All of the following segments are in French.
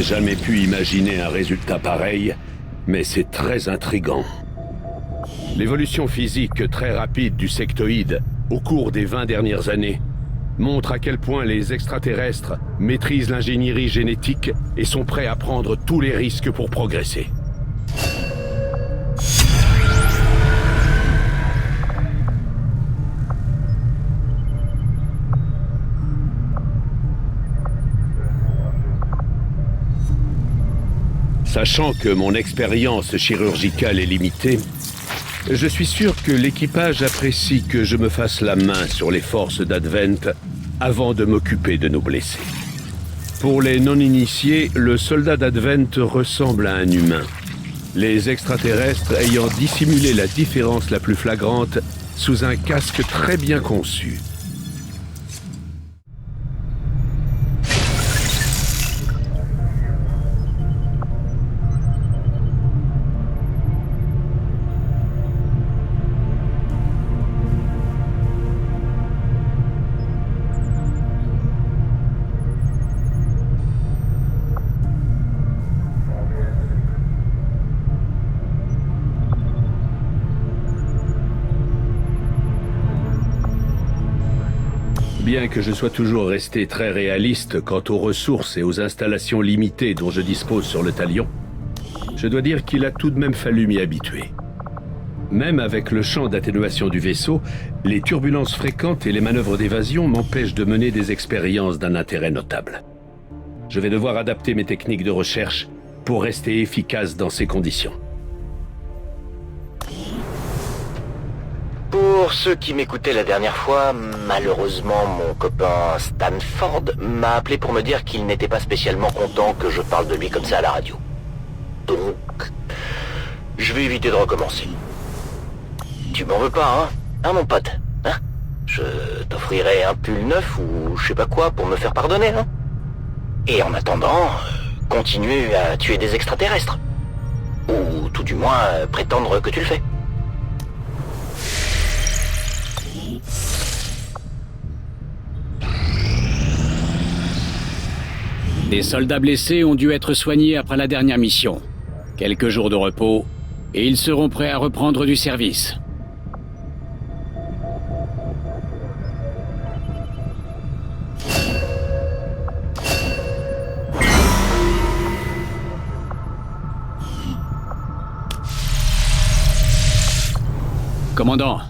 jamais pu imaginer un résultat pareil, mais c'est très intriguant. L'évolution physique très rapide du sectoïde au cours des 20 dernières années montre à quel point les extraterrestres maîtrisent l'ingénierie génétique et sont prêts à prendre tous les risques pour progresser. Sachant que mon expérience chirurgicale est limitée, je suis sûr que l'équipage apprécie que je me fasse la main sur les forces d'Advent avant de m'occuper de nos blessés. Pour les non-initiés, le soldat d'Advent ressemble à un humain, les extraterrestres ayant dissimulé la différence la plus flagrante sous un casque très bien conçu. Bien que je sois toujours resté très réaliste quant aux ressources et aux installations limitées dont je dispose sur le Talion, je dois dire qu'il a tout de même fallu m'y habituer. Même avec le champ d'atténuation du vaisseau, les turbulences fréquentes et les manœuvres d'évasion m'empêchent de mener des expériences d'un intérêt notable. Je vais devoir adapter mes techniques de recherche pour rester efficace dans ces conditions. Pour ceux qui m'écoutaient la dernière fois, malheureusement mon copain Stanford m'a appelé pour me dire qu'il n'était pas spécialement content que je parle de lui comme ça à la radio. Donc, je vais éviter de recommencer. Tu m'en veux pas, hein mon pote, hein? Je t'offrirai un pull neuf ou je sais pas quoi pour me faire pardonner, hein? Et en attendant, continue à tuer des extraterrestres. Ou tout du moins, prétendre que tu le fais. Des soldats blessés ont dû être soignés après la dernière mission. Quelques jours de repos, et ils seront prêts à reprendre du service. Commandant,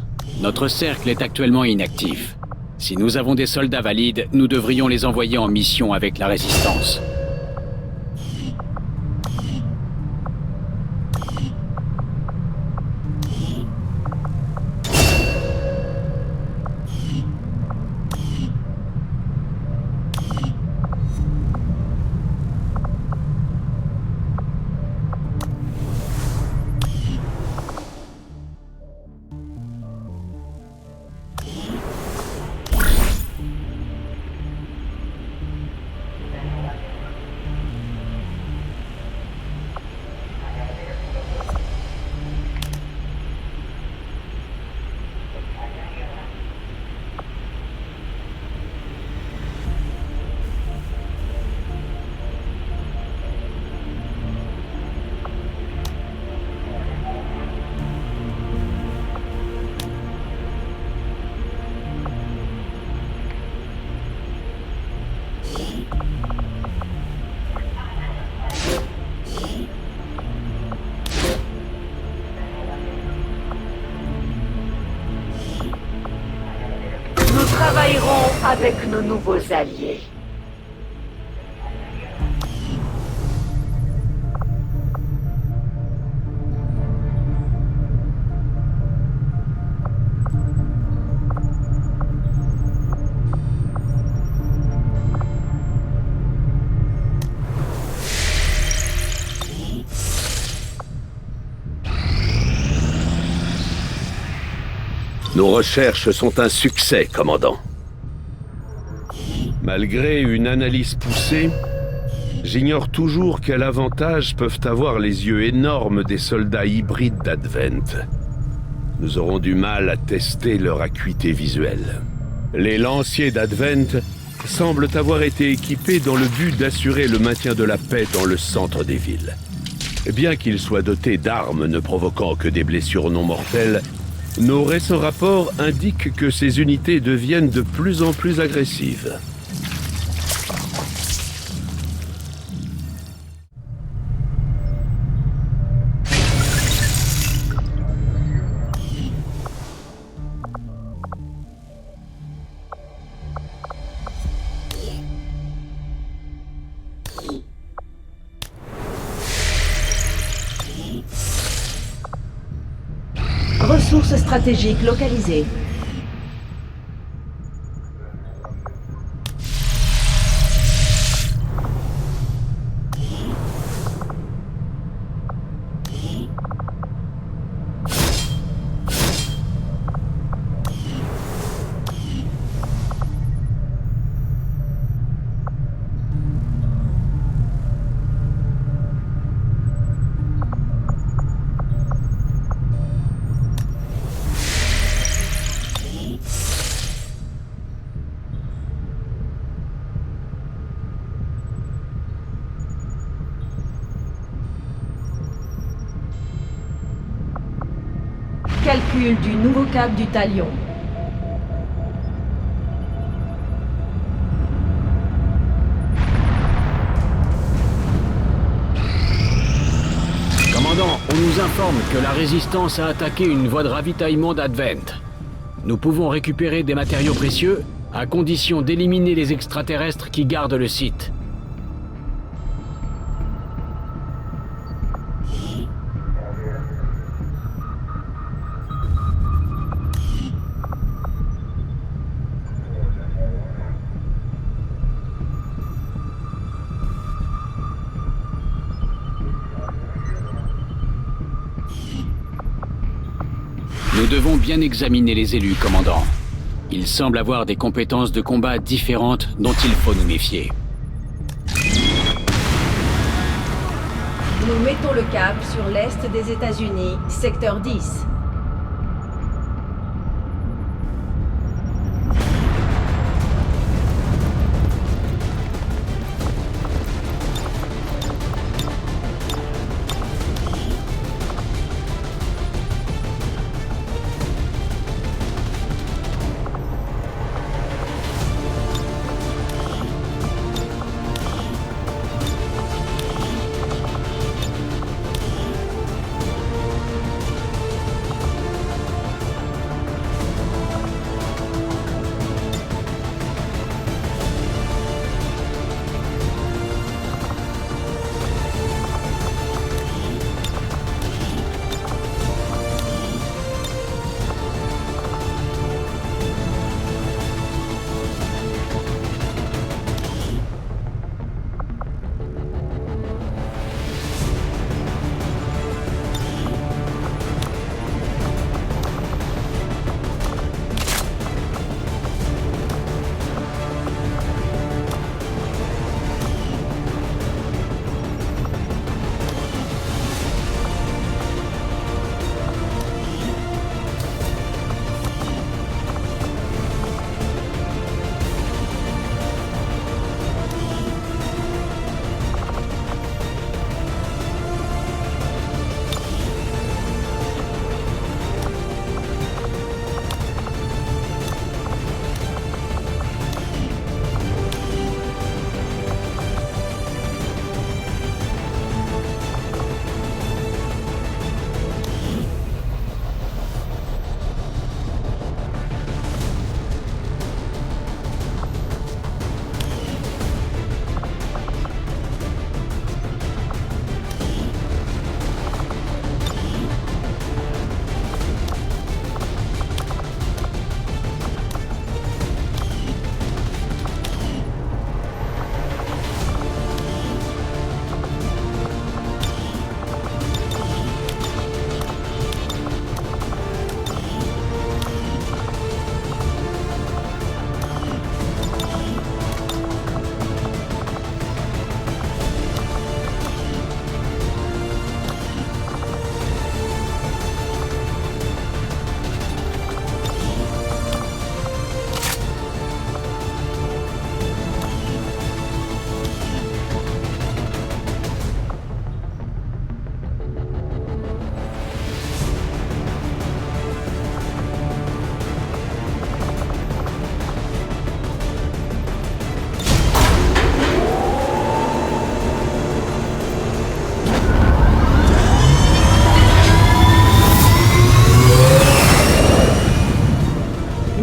notre cercle est actuellement inactif. Si nous avons des soldats valides, nous devrions les envoyer en mission avec la Résistance. Nous travaillerons avec nos nouveaux alliés. Nos recherches sont un succès, commandant. Malgré une analyse poussée, j'ignore toujours quel avantage peuvent avoir les yeux énormes des soldats hybrides d'Advent. Nous aurons du mal à tester leur acuité visuelle. Les lanciers d'Advent semblent avoir été équipés dans le but d'assurer le maintien de la paix dans le centre des villes. Bien qu'ils soient dotés d'armes ne provoquant que des blessures non mortelles, nos récents rapports indiquent que ces unités deviennent de plus en plus agressives. Ressources stratégiques localisées. Calcul du nouveau cap du Talion. Commandant, on nous informe que la Résistance a attaqué une voie de ravitaillement d'Advent. Nous pouvons récupérer des matériaux précieux, à condition d'éliminer les extraterrestres qui gardent le site. Nous devons bien examiner les élus, commandant. Ils semblent avoir des compétences de combat différentes dont il faut nous méfier. Nous mettons le cap sur l'est des États-Unis, secteur 10.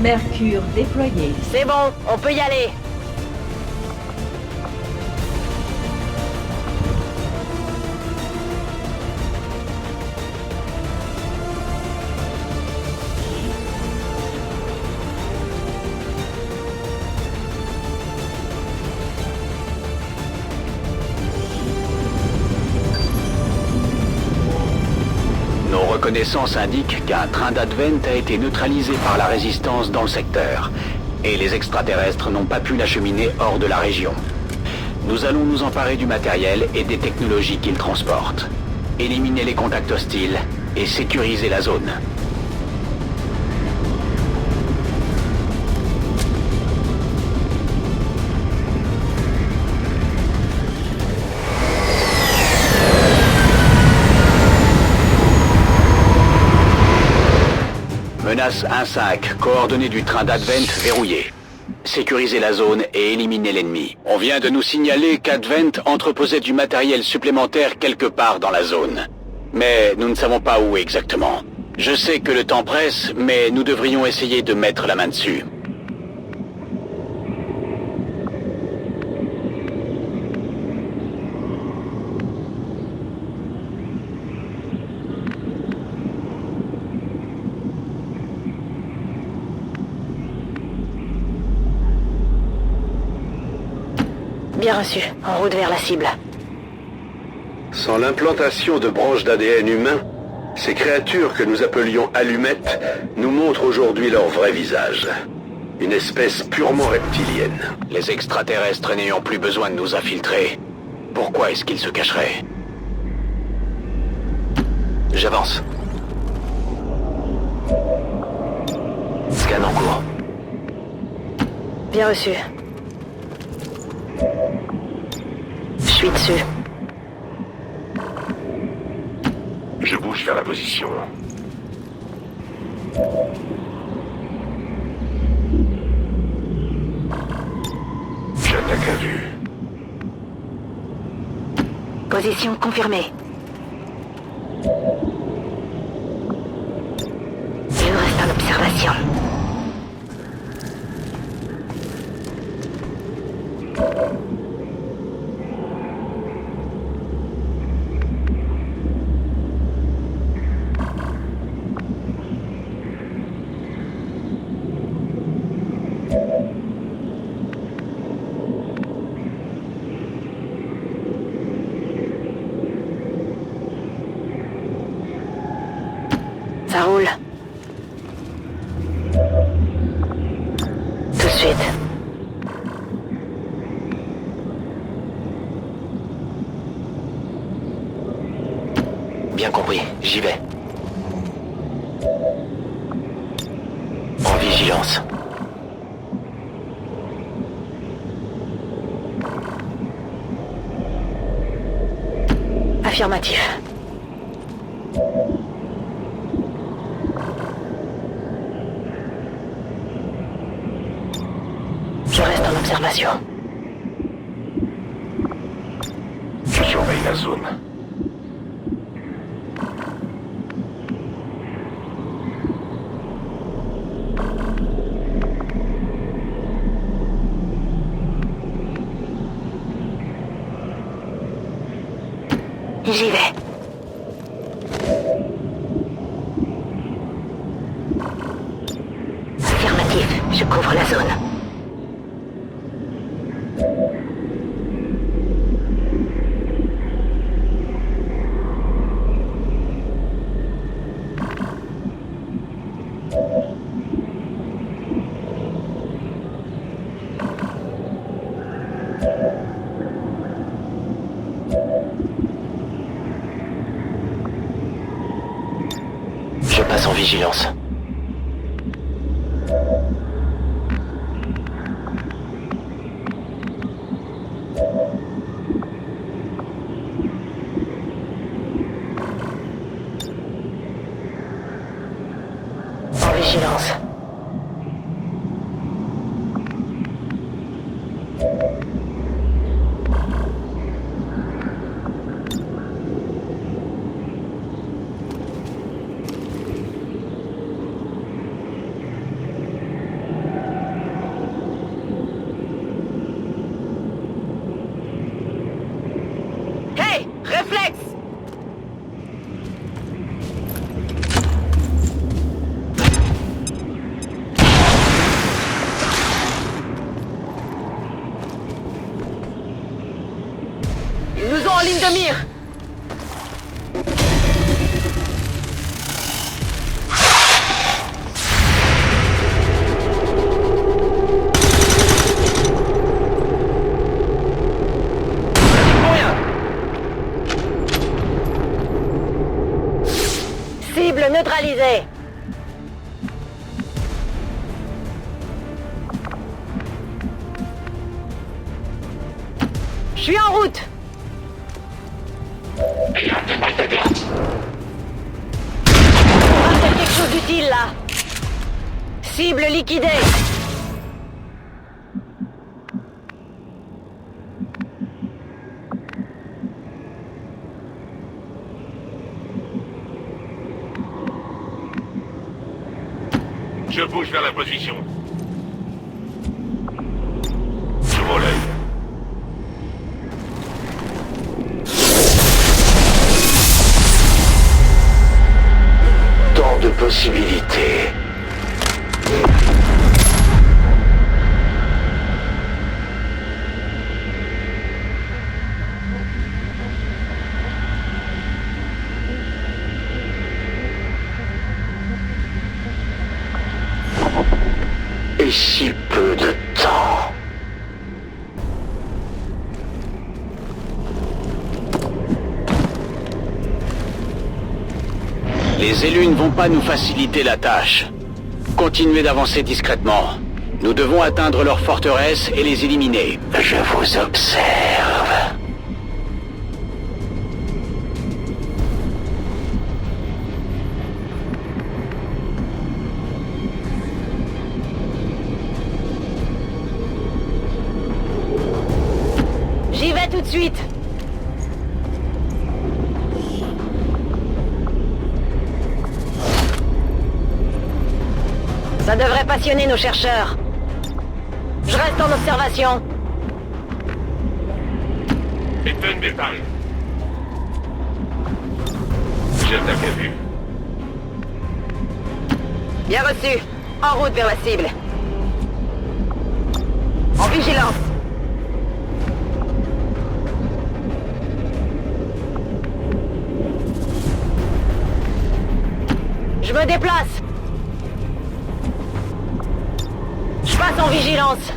Mercure déployé. C'est bon, on peut y aller. Nos reconnaissances indiquent qu'un train d'Advent a été neutralisé par la résistance dans le secteur, et les extraterrestres n'ont pas pu l'acheminer hors de la région. Nous allons nous emparer du matériel et des technologies qu'ils transportent, éliminer les contacts hostiles et sécuriser la zone. Menace 1-5, coordonnées du train d'Advent verrouillées. Sécuriser la zone et éliminer l'ennemi. On vient de nous signaler qu'Advent entreposait du matériel supplémentaire quelque part dans la zone. Mais nous ne savons pas où exactement. Je sais que le temps presse, mais nous devrions essayer de mettre la main dessus. Bien reçu, en route vers la cible. Sans l'implantation de branches d'ADN humain, ces créatures que nous appelions allumettes nous montrent aujourd'hui leur vrai visage. Une espèce purement reptilienne. Les extraterrestres n'ayant plus besoin de nous infiltrer, pourquoi est-ce qu'ils se cacheraient? J'avance. Scan en cours. Bien reçu. Je suis dessus. Je bouge vers la position. J'attaque à vue. Position confirmée. Je reste en observation. Ça roule. Tout de suite. Bien compris, j'y vais. En vigilance. Affirmatif. Je reste en observation. Je surveille la zone. J'y vais. Affirmatif, je couvre la zone. Je passe en vigilance. En vigilance. réflexe! Ils nous ont en ligne de mire! Cible neutralisée. Je suis en route! On va faire quelque chose d'utile là. Cible liquidée. Je bouge vers la position. Je relève. Tant de possibilités. Et si peu de temps. Les élus ne vont pas nous faciliter la tâche. Continuez d'avancer discrètement. Nous devons atteindre leur forteresse et les éliminer. Je vous observe. J'y vais tout de suite. Ça devrait passionner nos chercheurs. Je reste en observation. Ethan déparle. J'attaque à vue. Bien reçu. En route vers la cible. En vigilance. Je me déplace. Je passe en vigilance.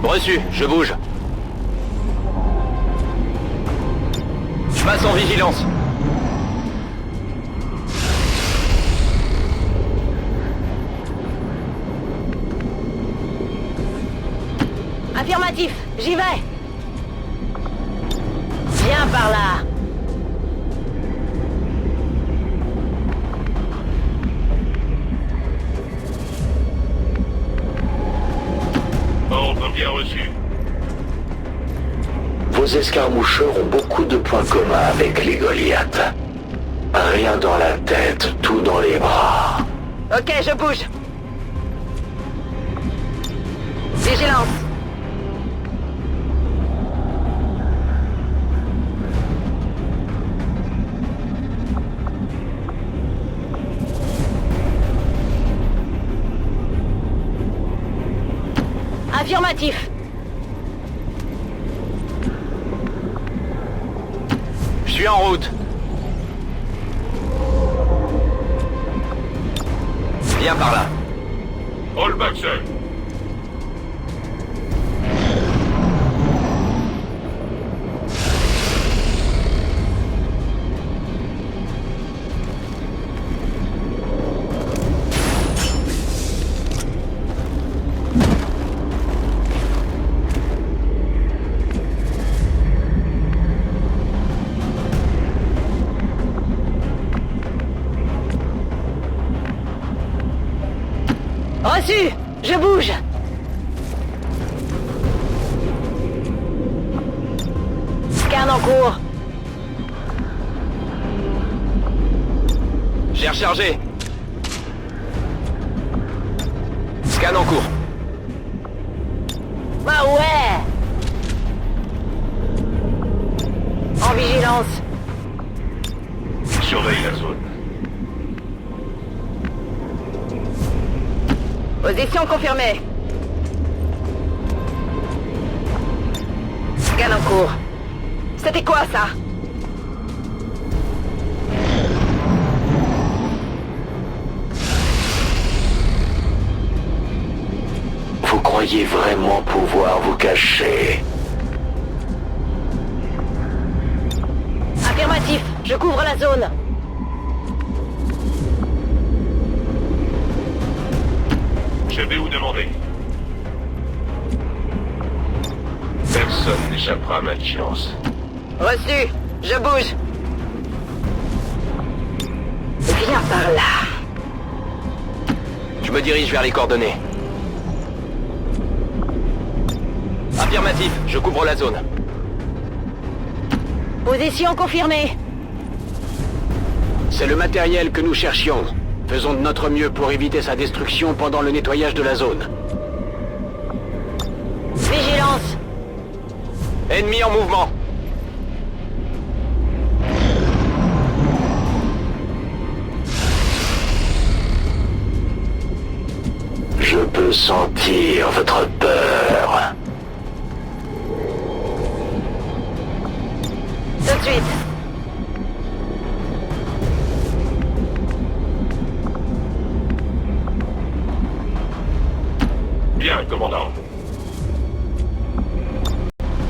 Reçu, je bouge. Je passe en vigilance. Affirmatif, j'y vais. Viens par là. Ordre bien reçu. Vos escarmoucheurs ont beaucoup de points communs avec les Goliaths. Rien dans la tête, tout dans les bras. Ok, je bouge. Vigilance. Affirmatif. Je suis en route. Viens par là. Hallbackson. Reçu. Je bouge. Scan en cours. J'ai rechargé. Scan en cours. Bah ouais. En vigilance. Surveille la zone. Position confirmée. Scan en cours. C'était quoi ça? Vous croyez vraiment pouvoir vous cacher? Affirmatif, je couvre la zone. Je vais vous demander. Personne n'échappera à ma vigilance. Reçu. Je bouge. Viens par là. Je me dirige vers les coordonnées. Affirmatif, je couvre la zone. Position confirmée. C'est le matériel que nous cherchions. Faisons de notre mieux pour éviter sa destruction pendant le nettoyage de la zone. Vigilance. Ennemi en mouvement. Je peux sentir votre peur. Tout de suite. Bien, commandant.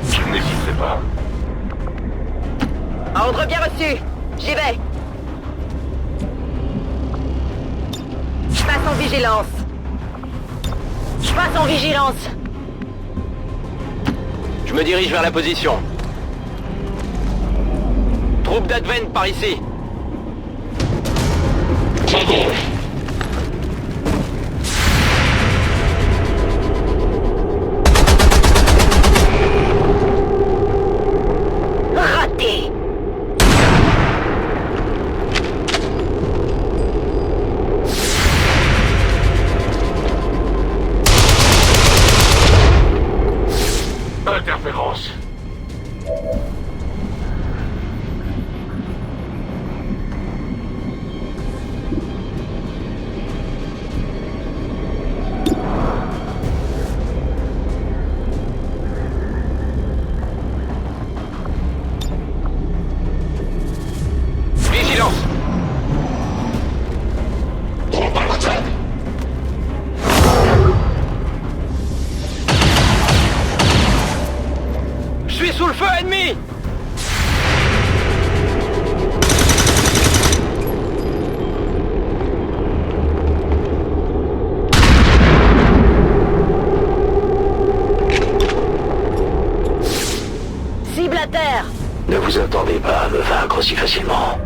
Je n'hésiterai pas. Ordre bien reçu. J'y vais. Je passe en vigilance. Je passe en vigilance. Je me dirige vers la position. Troupe d'Advent par ici. Raté. Interférence. Vigilance. Je suis sous le feu ennemi. Cible à terre. Ne vous attendez pas à me vaincre si facilement.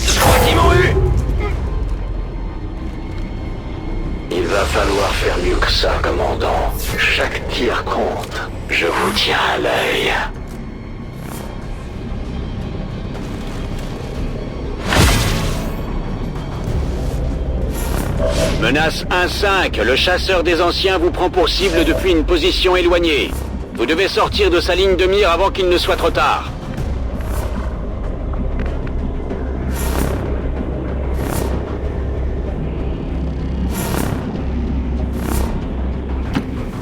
Je crois qu'ils m'ont eu. Il va falloir faire mieux que ça, commandant. Chaque tir compte. Je vous tiens à l'œil. Menace 1-5, le chasseur des anciens vous prend pour cible depuis une position éloignée. Vous devez sortir de sa ligne de mire avant qu'il ne soit trop tard.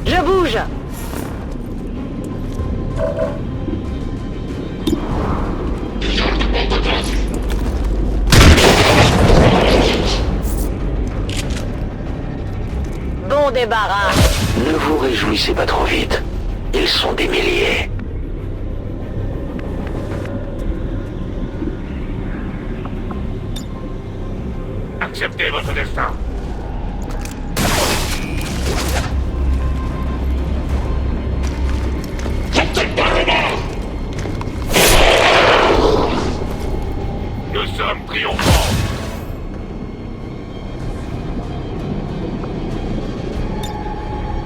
Je bouge. Bon débarras. Ne vous réjouissez pas trop vite. Ils sont des milliers. Acceptez votre destin. Nous sommes triomphants.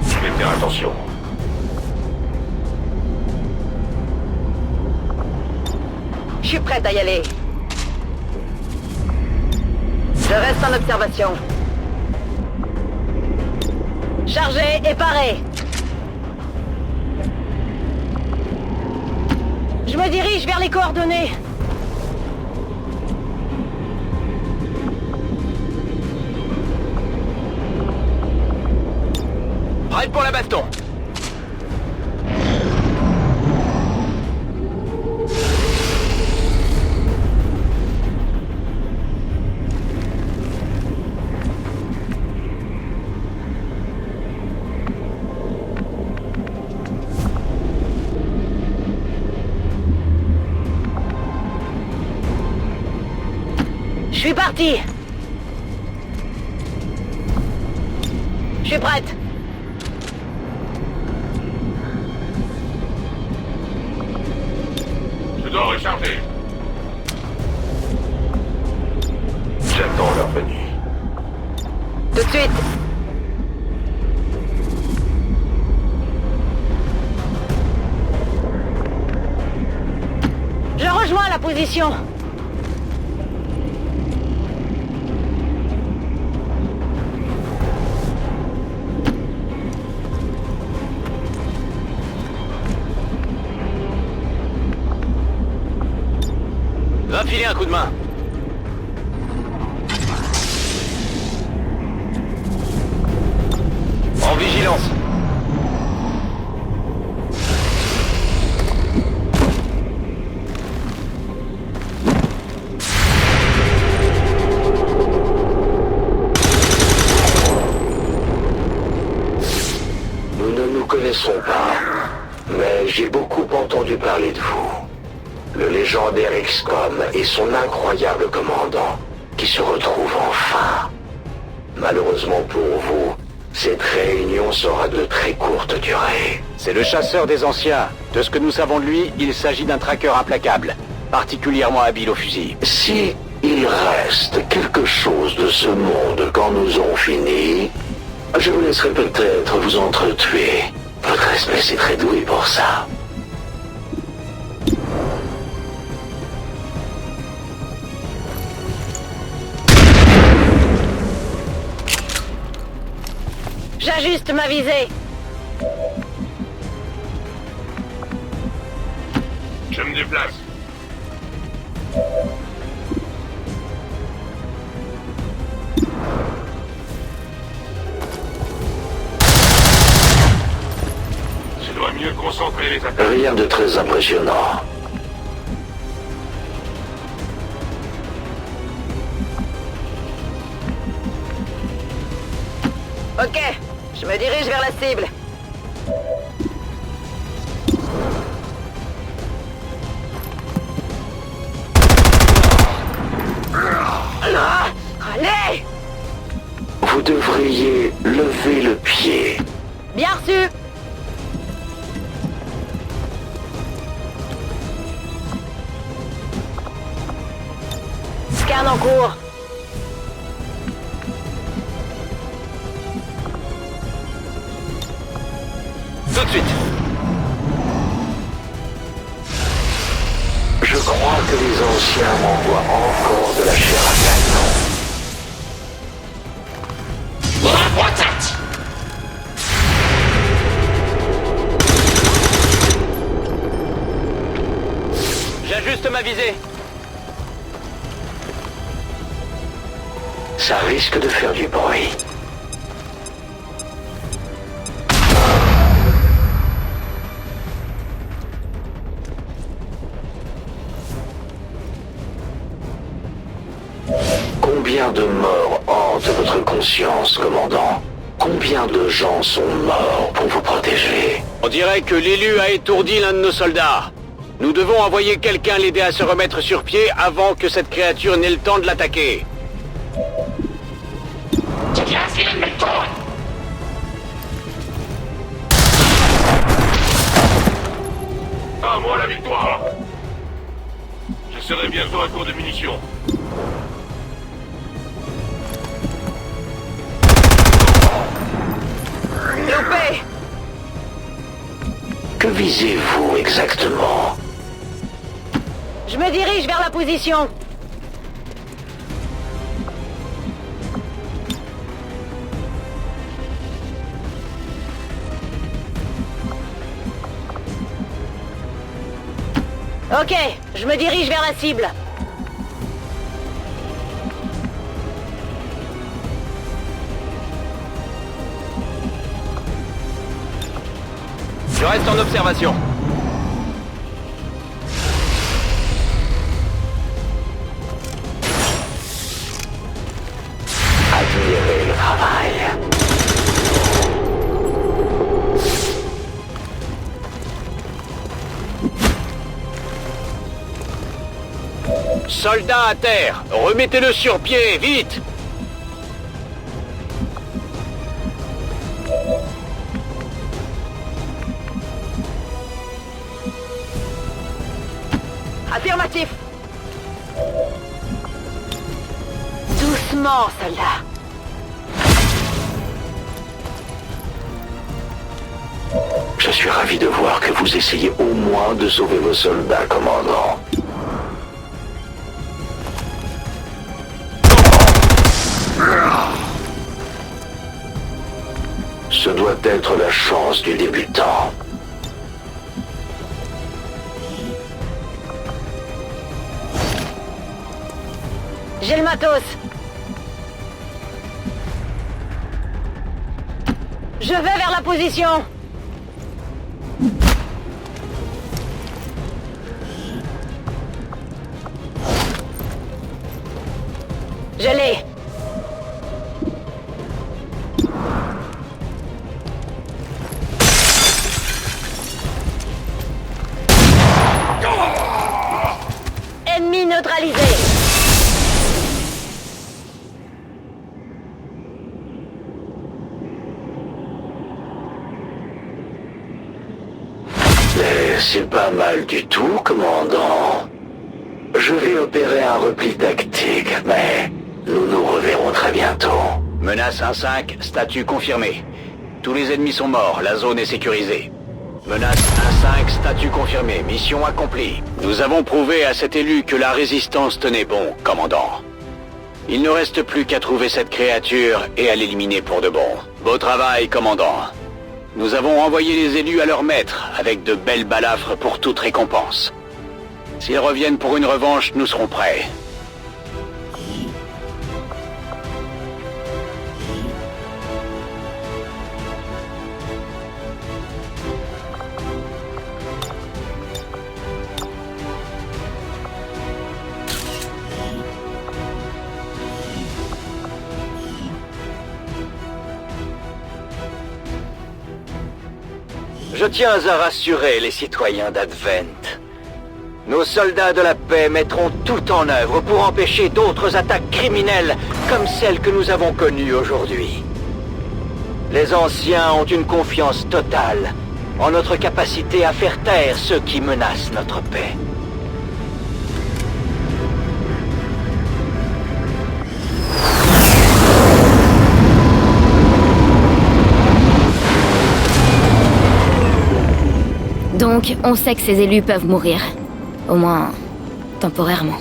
Je vais faire attention. Je suis prête à y aller. Je reste en observation. Chargé et paré. Je me dirige vers les coordonnées. Prête pour la baston. Je suis parti. Je suis prête. Je dois recharger. J'attends leur venue. Tout de suite. Je rejoins la position. Va filer un coup de main. En vigilance. Nous ne nous connaissons pas, mais j'ai beaucoup entendu parler de vous. Le légendaire XCOM et son incroyable commandant, qui se retrouve enfin. Malheureusement pour vous, cette réunion sera de très courte durée. C'est le chasseur des anciens. De ce que nous savons de lui, il s'agit d'un traqueur implacable, particulièrement habile au fusil. Si il reste quelque chose de ce monde quand nous aurons fini, je vous laisserai peut-être vous entretuer. Votre espèce est très douée pour ça. J'ajuste ma visée. Je me déplace. Je dois mieux concentrer les attaques. Rien de très impressionnant. Ok, je me dirige vers la cible. Ah, allez! Vous devriez lever le pied. Bien reçu. Scan en cours. Tout de suite. Je crois que les anciens m'envoient encore de la chair à canon. J'ajuste ma visée. Ça risque de faire du bruit. Combien de morts hantent votre conscience, commandant? Combien de gens sont morts pour vous protéger? On dirait que l'élu a étourdi l'un de nos soldats. Nous devons envoyer quelqu'un l'aider à se remettre sur pied avant que cette créature n'ait le temps de l'attaquer. À moi la victoire. Je serai bientôt à court de munitions. Loupé! Que visez-vous exactement? Je me dirige vers la position. Ok, je me dirige vers la cible. Je reste en observation. Admirez le travail. Soldat à terre, remettez-le sur pied, vite! Affirmatif. Doucement, soldat. Je suis ravi de voir que vous essayez au moins de sauver vos soldats, commandant. Ce doit être la chance du débutant. J'ai le matos. Je vais vers la position. Je l'ai. Ennemi neutralisé. Mais c'est pas mal du tout, commandant. Je vais opérer un repli tactique, mais nous nous reverrons très bientôt. Menace 1-5, statut confirmé. Tous les ennemis sont morts, la zone est sécurisée. Menace 1-5, statut confirmé, mission accomplie. Nous avons prouvé à cet élu que la résistance tenait bon, commandant. Il ne reste plus qu'à trouver cette créature et à l'éliminer pour de bon. Beau travail, commandant. Nous avons envoyé les élus à leur maître, avec de belles balafres pour toute récompense. S'ils reviennent pour une revanche, nous serons prêts. Je tiens à rassurer les citoyens d'Advent. Nos soldats de la paix mettront tout en œuvre pour empêcher d'autres attaques criminelles comme celles que nous avons connues aujourd'hui. Les anciens ont une confiance totale en notre capacité à faire taire ceux qui menacent notre paix. Donc, on sait que ces élus peuvent mourir. Au moins, temporairement.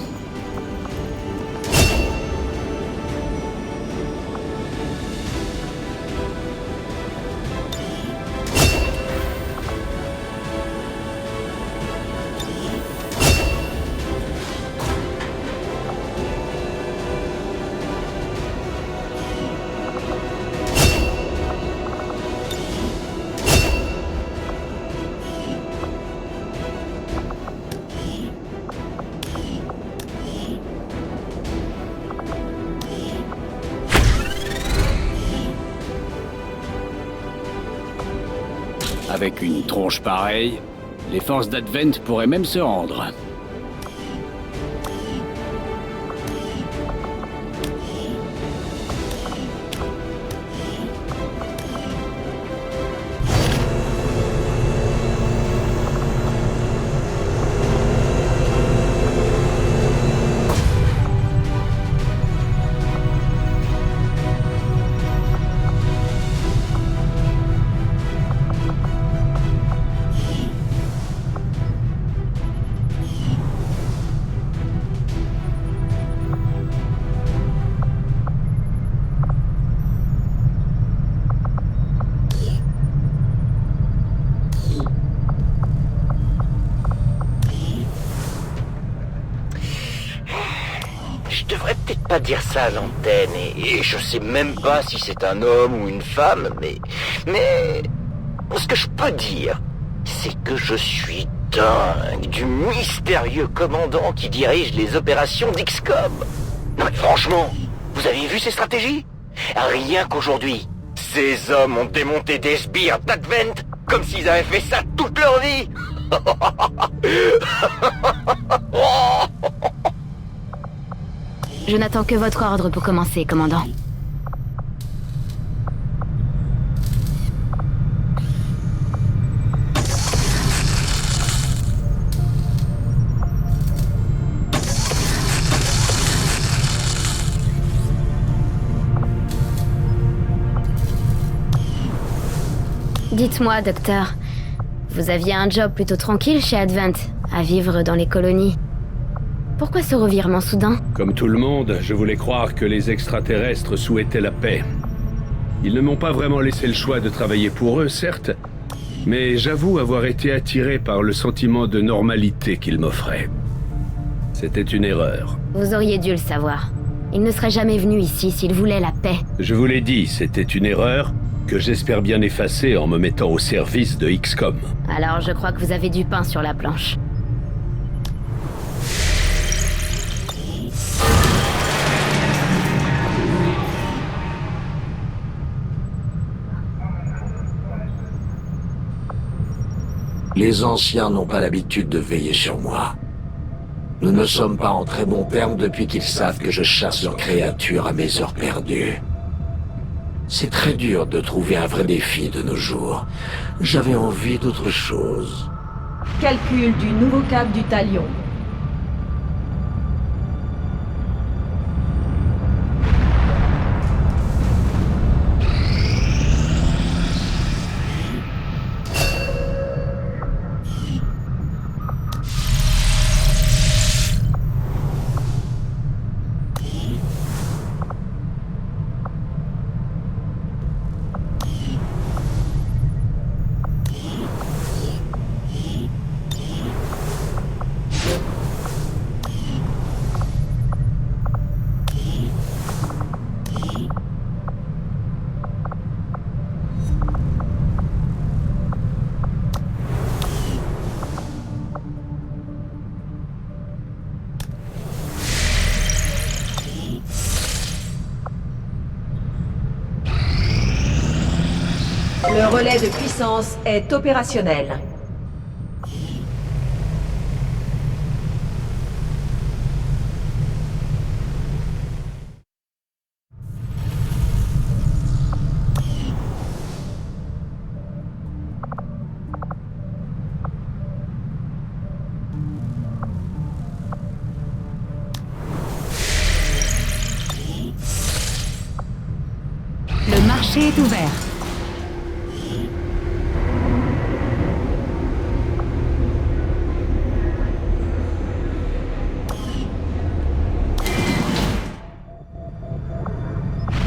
Avec une tronche pareille, les forces d'Advent pourraient même se rendre. pas dire ça à l'antenne, et je sais même pas si c'est un homme ou une femme, mais ce que je peux dire, c'est que je suis dingue du mystérieux commandant qui dirige les opérations d'XCOM. Non mais franchement, vous avez vu ces stratégies? Rien qu'aujourd'hui, ces hommes ont démonté des sbires d'Advent comme s'ils avaient fait ça toute leur vie. Je n'attends que votre ordre pour commencer, commandant. Dites-moi, docteur, vous aviez un job plutôt tranquille chez Advent, à vivre dans les colonies. Pourquoi ce revirement soudain? Comme tout le monde, je voulais croire que les extraterrestres souhaitaient la paix. Ils ne m'ont pas vraiment laissé le choix de travailler pour eux, certes, mais j'avoue avoir été attiré par le sentiment de normalité qu'ils m'offraient. C'était une erreur. Vous auriez dû le savoir. Ils ne seraient jamais venus ici s'ils voulaient la paix. Je vous l'ai dit, c'était une erreur que j'espère bien effacer en me mettant au service de XCOM. Alors je crois que vous avez du pain sur la planche. Les anciens n'ont pas l'habitude de veiller sur moi. Nous ne sommes pas en très bons termes depuis qu'ils savent que je chasse leurs créatures à mes heures perdues. C'est très dur de trouver un vrai défi de nos jours. J'avais envie d'autre chose. Calcul du nouveau cap du Talion. Le relais de puissance est opérationnel. Le marché est ouvert.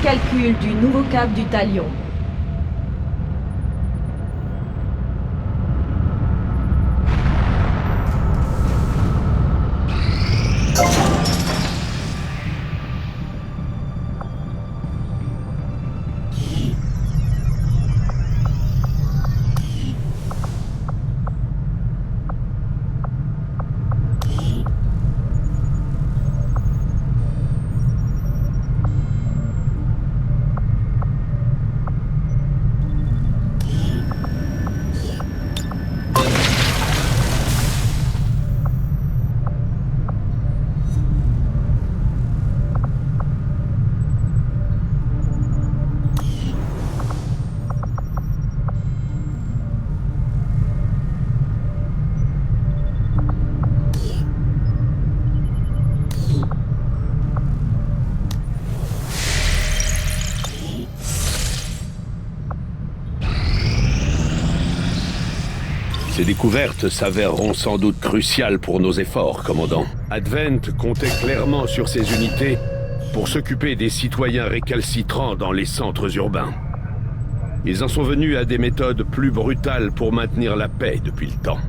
Calcul du nouveau cap du Talion. Ces découvertes s'avéreront sans doute cruciales pour nos efforts, commandant. Advent comptait clairement sur ces unités pour s'occuper des citoyens récalcitrants dans les centres urbains. Ils en sont venus à des méthodes plus brutales pour maintenir la paix depuis le temps.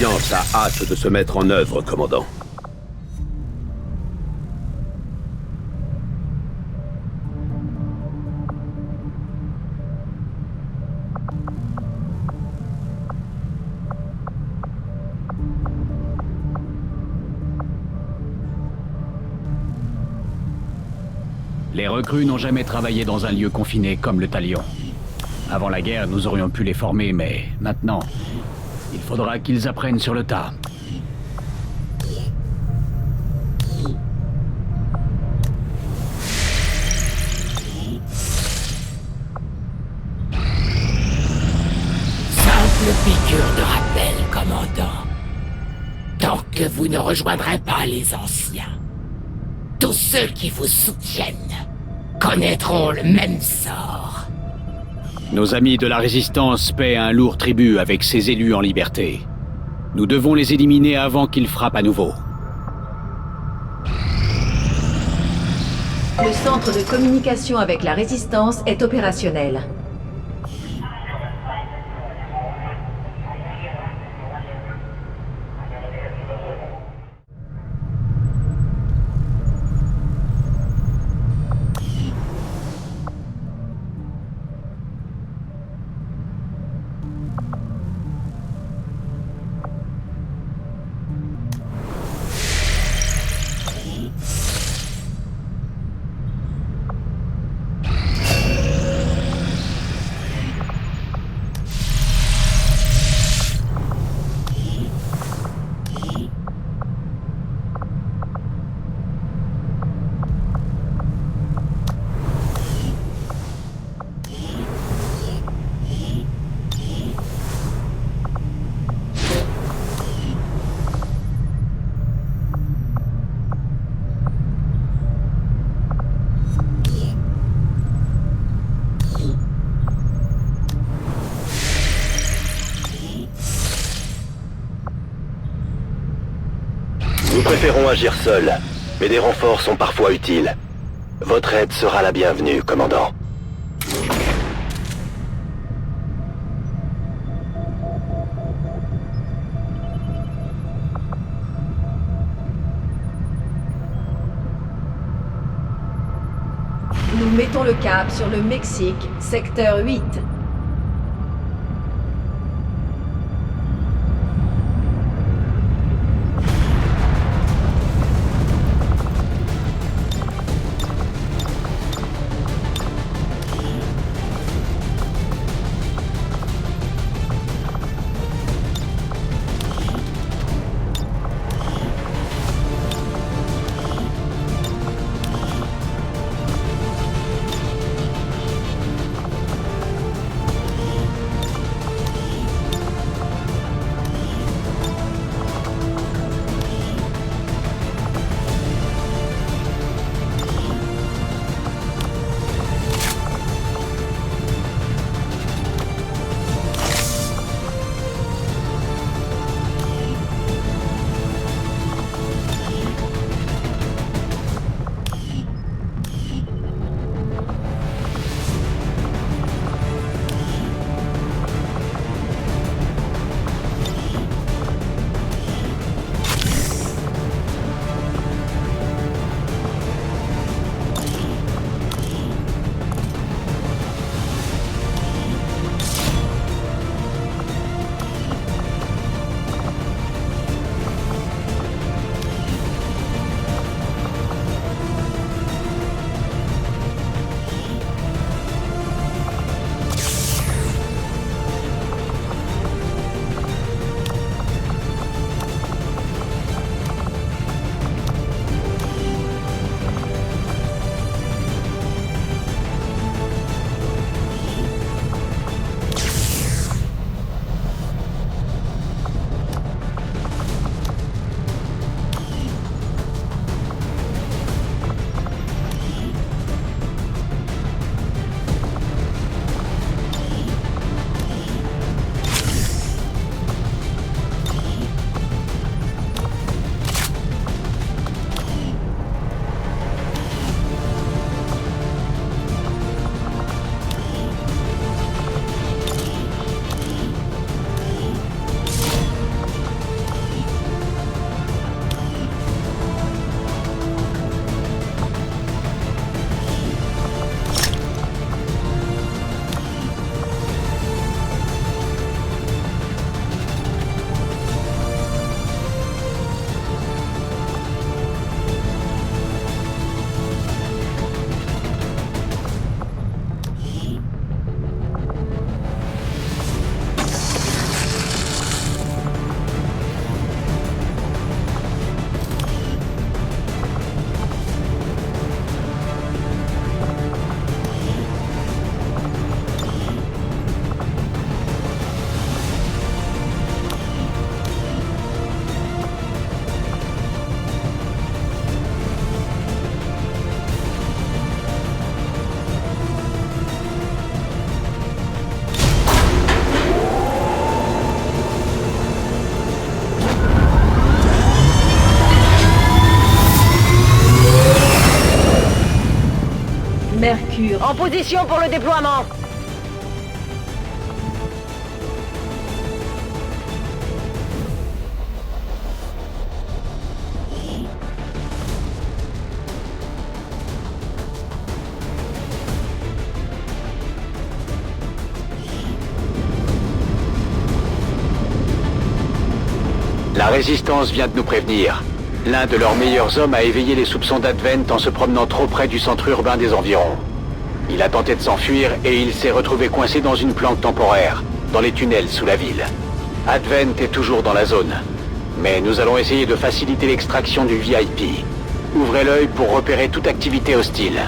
L'Alliance a hâte de se mettre en œuvre, commandant. Les recrues n'ont jamais travaillé dans un lieu confiné comme le Talion. Avant la guerre, nous aurions pu les former, mais maintenant, il faudra qu'ils apprennent sur le tas. Simple piqûre de rappel, commandant. Tant que vous ne rejoindrez pas les anciens, tous ceux qui vous soutiennent connaîtront le même sort. Nos amis de la Résistance paient un lourd tribut avec ces élus en liberté. Nous devons les éliminer avant qu'ils frappent à nouveau. Le centre de communication avec la Résistance est opérationnel. Nous préférons agir seuls, mais des renforts sont parfois utiles. Votre aide sera la bienvenue, commandant. Nous mettons le cap sur le Mexique, secteur 8. sécure. En position pour le déploiement. La Résistance vient de nous prévenir. L'un de leurs meilleurs hommes a éveillé les soupçons d'Advent en se promenant trop près du centre urbain des environs. Il a tenté de s'enfuir et il s'est retrouvé coincé dans une planque temporaire, dans les tunnels sous la ville. Advent est toujours dans la zone. Mais nous allons essayer de faciliter l'extraction du VIP. Ouvrez l'œil pour repérer toute activité hostile.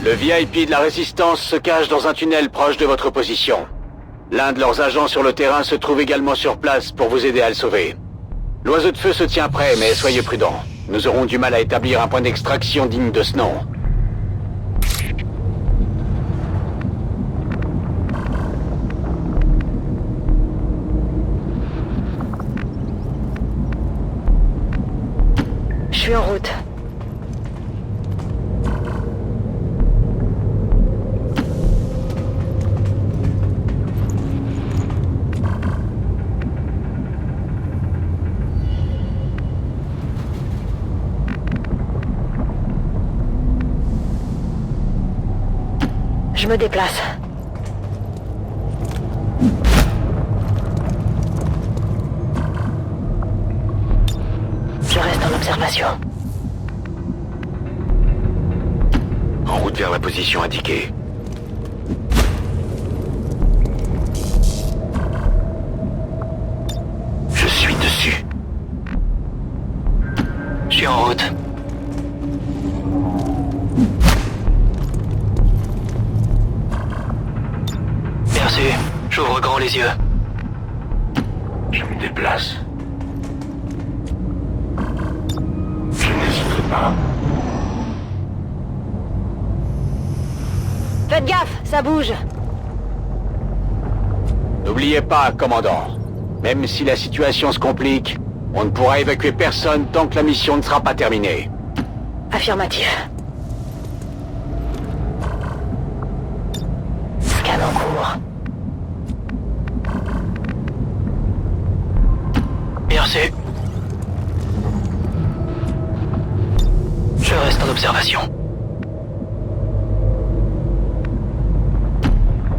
Le VIP de la Résistance se cache dans un tunnel proche de votre position. L'un de leurs agents sur le terrain se trouve également sur place pour vous aider à le sauver. L'oiseau de feu se tient prêt, mais soyez prudents. Nous aurons du mal à établir un point d'extraction digne de ce nom. Je suis en route. Je me déplace. Je reste en observation. En route vers la position indiquée. Je suis dessus. Je suis en route. Merci. J'ouvre grand les yeux. Je me déplace. Je n'hésiterai pas. Faites gaffe, ça bouge. N'oubliez pas, commandant. Même si la situation se complique, on ne pourra évacuer personne tant que la mission ne sera pas terminée. Affirmatif. Scan en cours. Merci. Je reste en observation.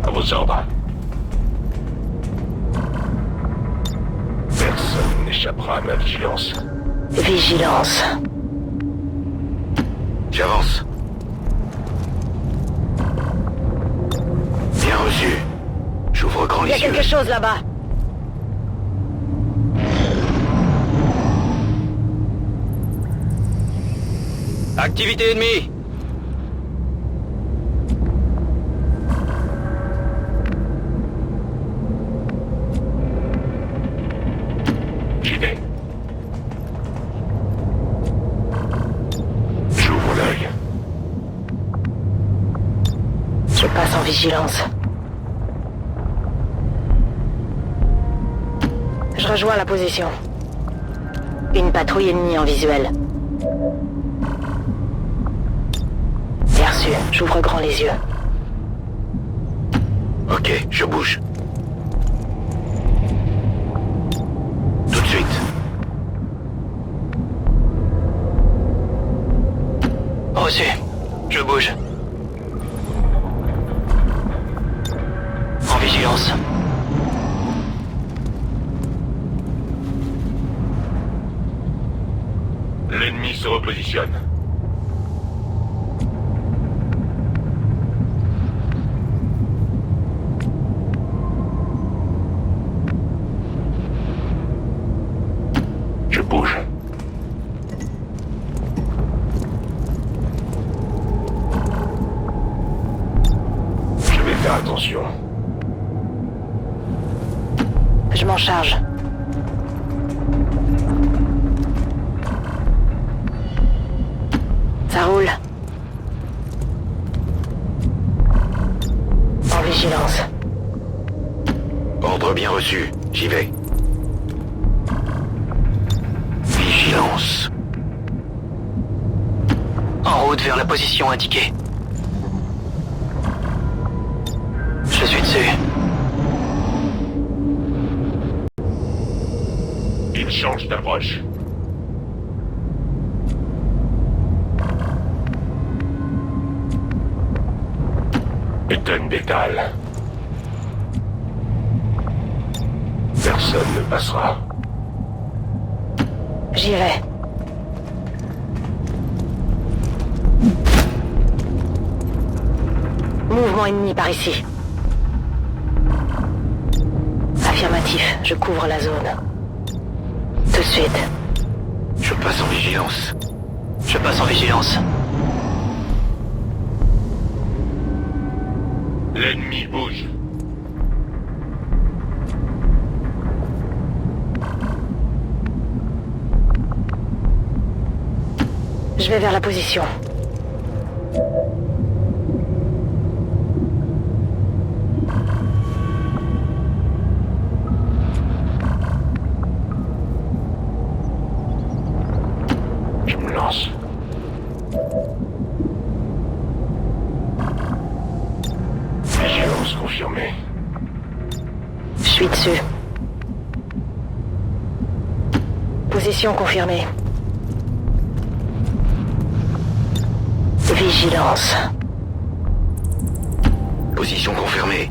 À vos ordres. Personne n'échappera à ma vigilance. Vigilance. J'avance. Bien reçu. J'ouvre grand Il y les a yeux. quelque chose là-bas. Activité ennemie. J'y vais. J'ouvre l'œil. Je passe en vigilance. Je rejoins la position. Une patrouille ennemie en visuel. Perçu, j'ouvre grand les yeux. Ok, je bouge. Tout de suite. Reçu. Je bouge. En vigilance. L'ennemi se repositionne. Je bouge. Je vais faire attention. Je m'en charge. Ça roule. En vigilance. Ordre bien reçu. J'y vais. vigilance. En route vers la position indiquée. Je suis dessus. Il change d'approche. Étonne Bétal. Personne ne passera. J'y vais. Mouvement ennemi par ici. Affirmatif, je couvre la zone. Tout de suite. Je passe en vigilance. Je passe en vigilance. L'ennemi bouge. Je vais vers la position. Je me lance. Vigilance confirmée. Je suis dessus. Position confirmée. Vigilance. Position confirmée.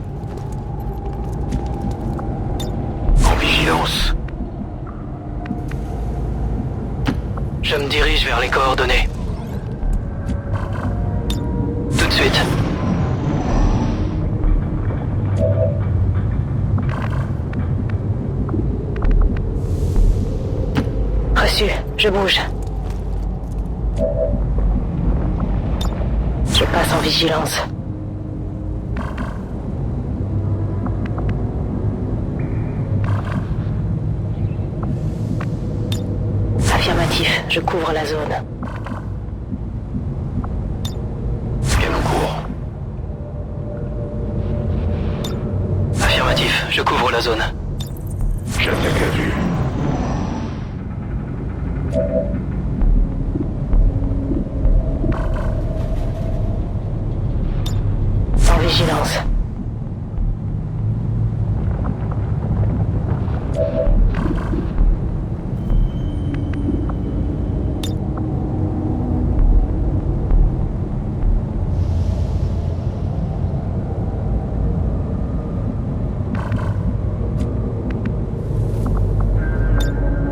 En vigilance. Je me dirige vers les coordonnées. Tout de suite. Reçu, je bouge. Je passe en vigilance. Affirmatif, je couvre la zone. Scan en cours. Affirmatif, je couvre la zone. J'attaque à vue. En vigilance.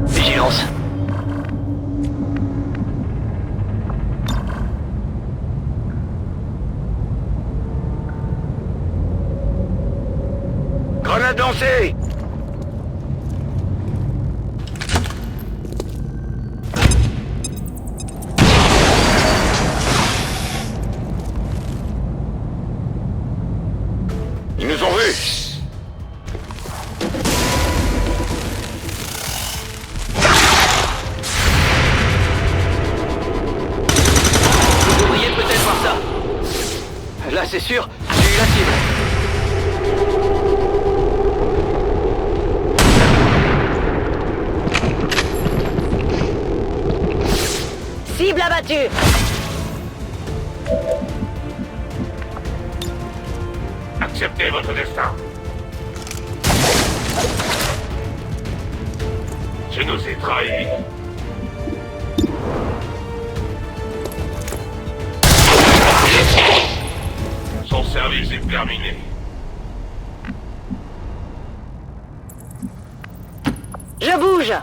Vigilance. Grenade lancée! Ils nous ont vus! Vous devriez peut-être voir ça. Là, c'est sûr, j'ai eu la cible. Cible abattue. Acceptez votre destin. Je nous ai trahis. Son service est terminé. Je bouge.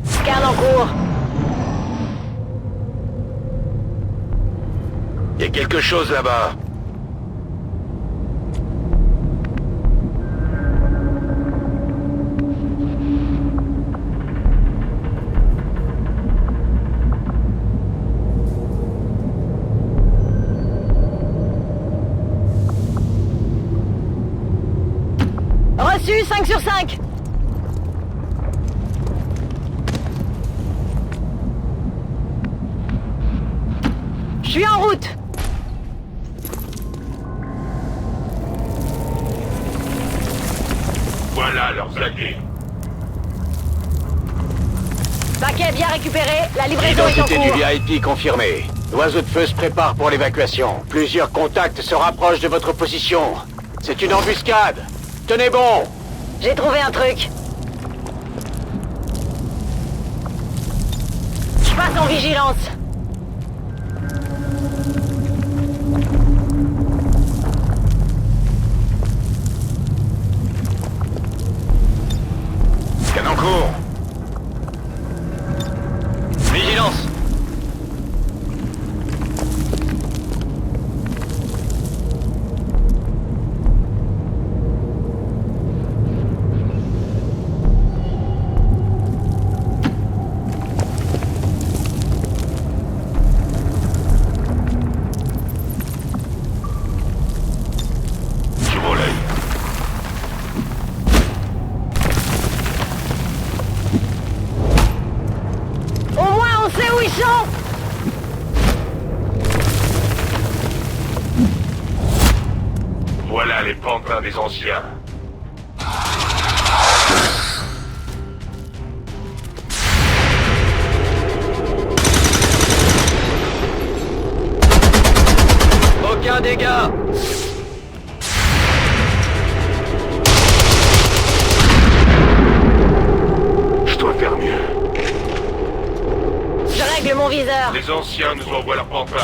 Scan en cours. Il y a quelque chose là-bas. Reçu, 5 sur 5. Je suis en route. Voilà leurs alliés. Paquet bien récupéré, la livraison est en Identité du cours. VIP confirmée. L'oiseau de feu se prépare pour l'évacuation. Plusieurs contacts se rapprochent de votre position. C'est une embuscade. Tenez bon. J'ai trouvé un truc. Je passe en vigilance. Canon court. Vigilance. Je relaye. Au moins on sait où ils sont. Voilà les pantins des anciens. Aucun dégât. Je dois faire mieux. Je règle mon viseur. Les anciens nous envoient leurs pantins.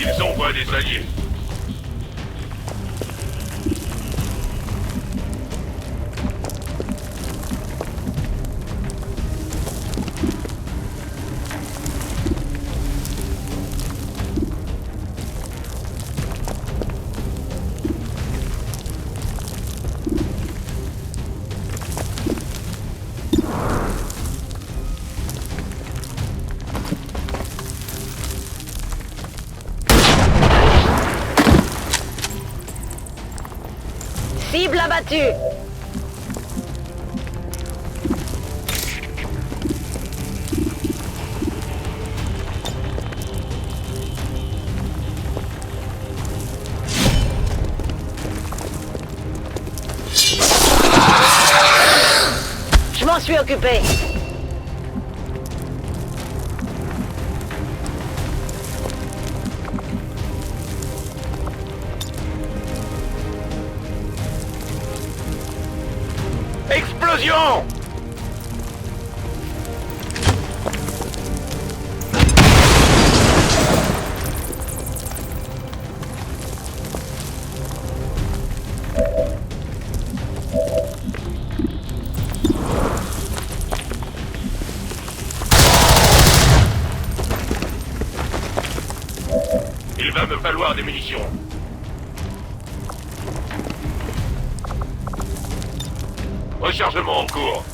Ils envoient des alliés. Cible abattue. Je m'en suis occupé. Explosion. Il va me falloir des munitions. Rechargement en cours.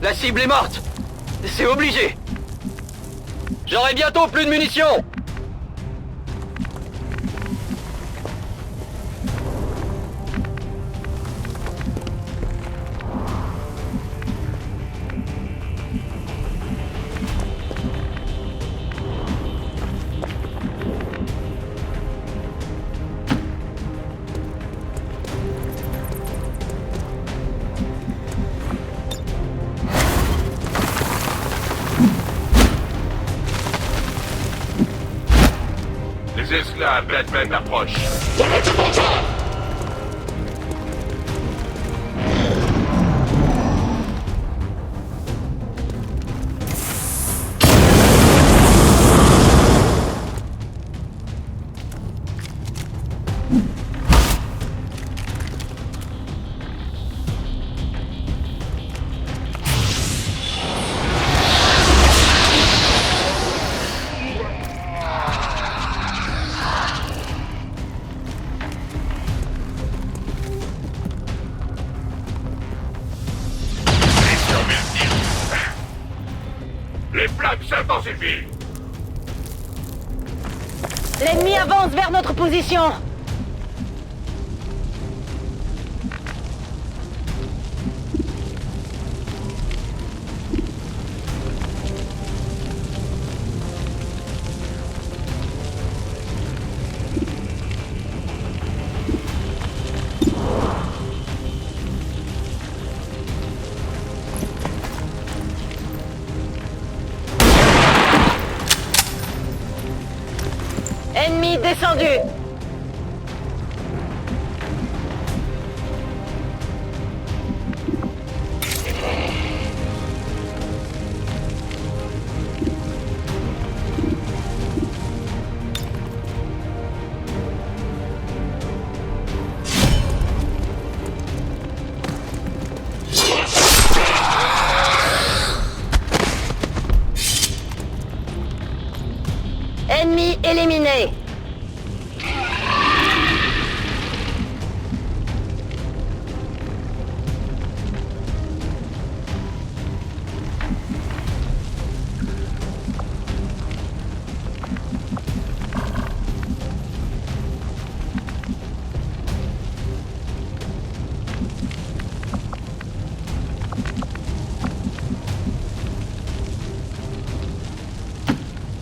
La cible est morte. C'est obligé. J'aurai bientôt plus de munitions. Les esclaves Batman approchent. L'attaque s'intensifie. L'ennemi avance vers notre position. Ennemi descendu. Ennemi éliminé.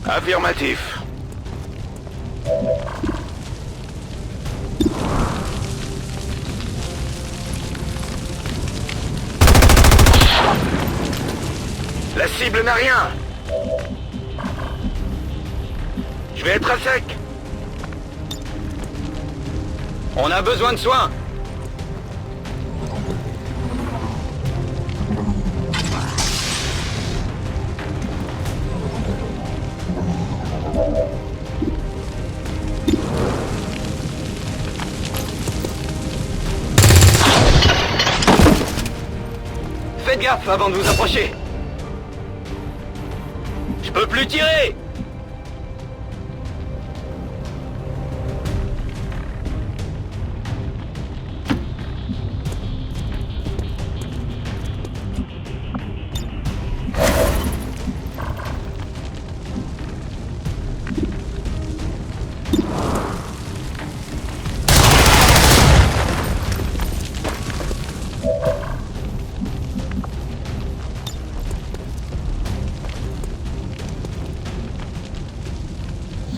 Affirmatif. La cible n'a rien. Je vais être à sec. On a besoin de soins. Faites gaffe avant de vous approcher. Je peux plus tirer.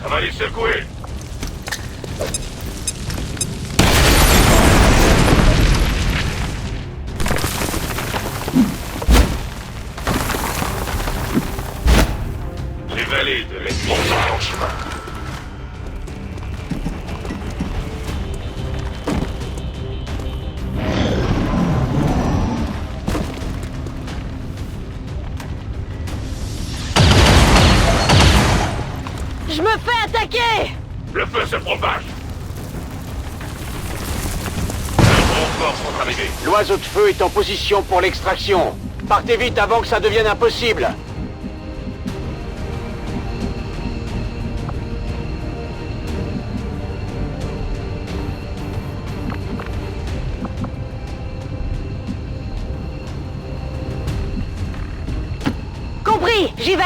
Ça va les secouer. J'ai valide l'ennemi en chemin. Je me fais attaquer! Le feu se propage. Les renforts sont arrivés. L'oiseau de feu est en position pour l'extraction. Partez vite avant que ça devienne impossible. Compris, j'y vais!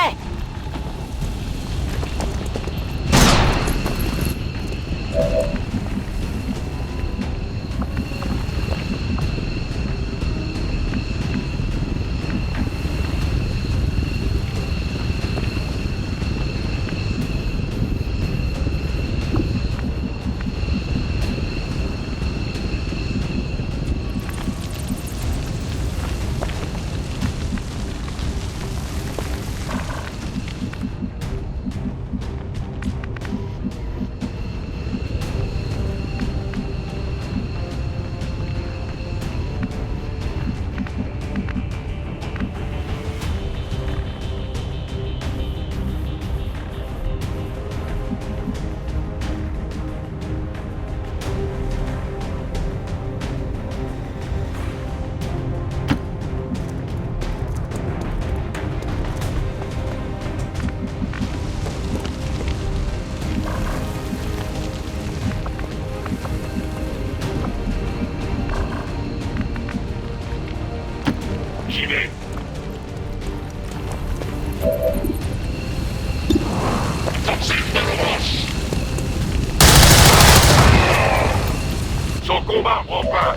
Son combat prend fin.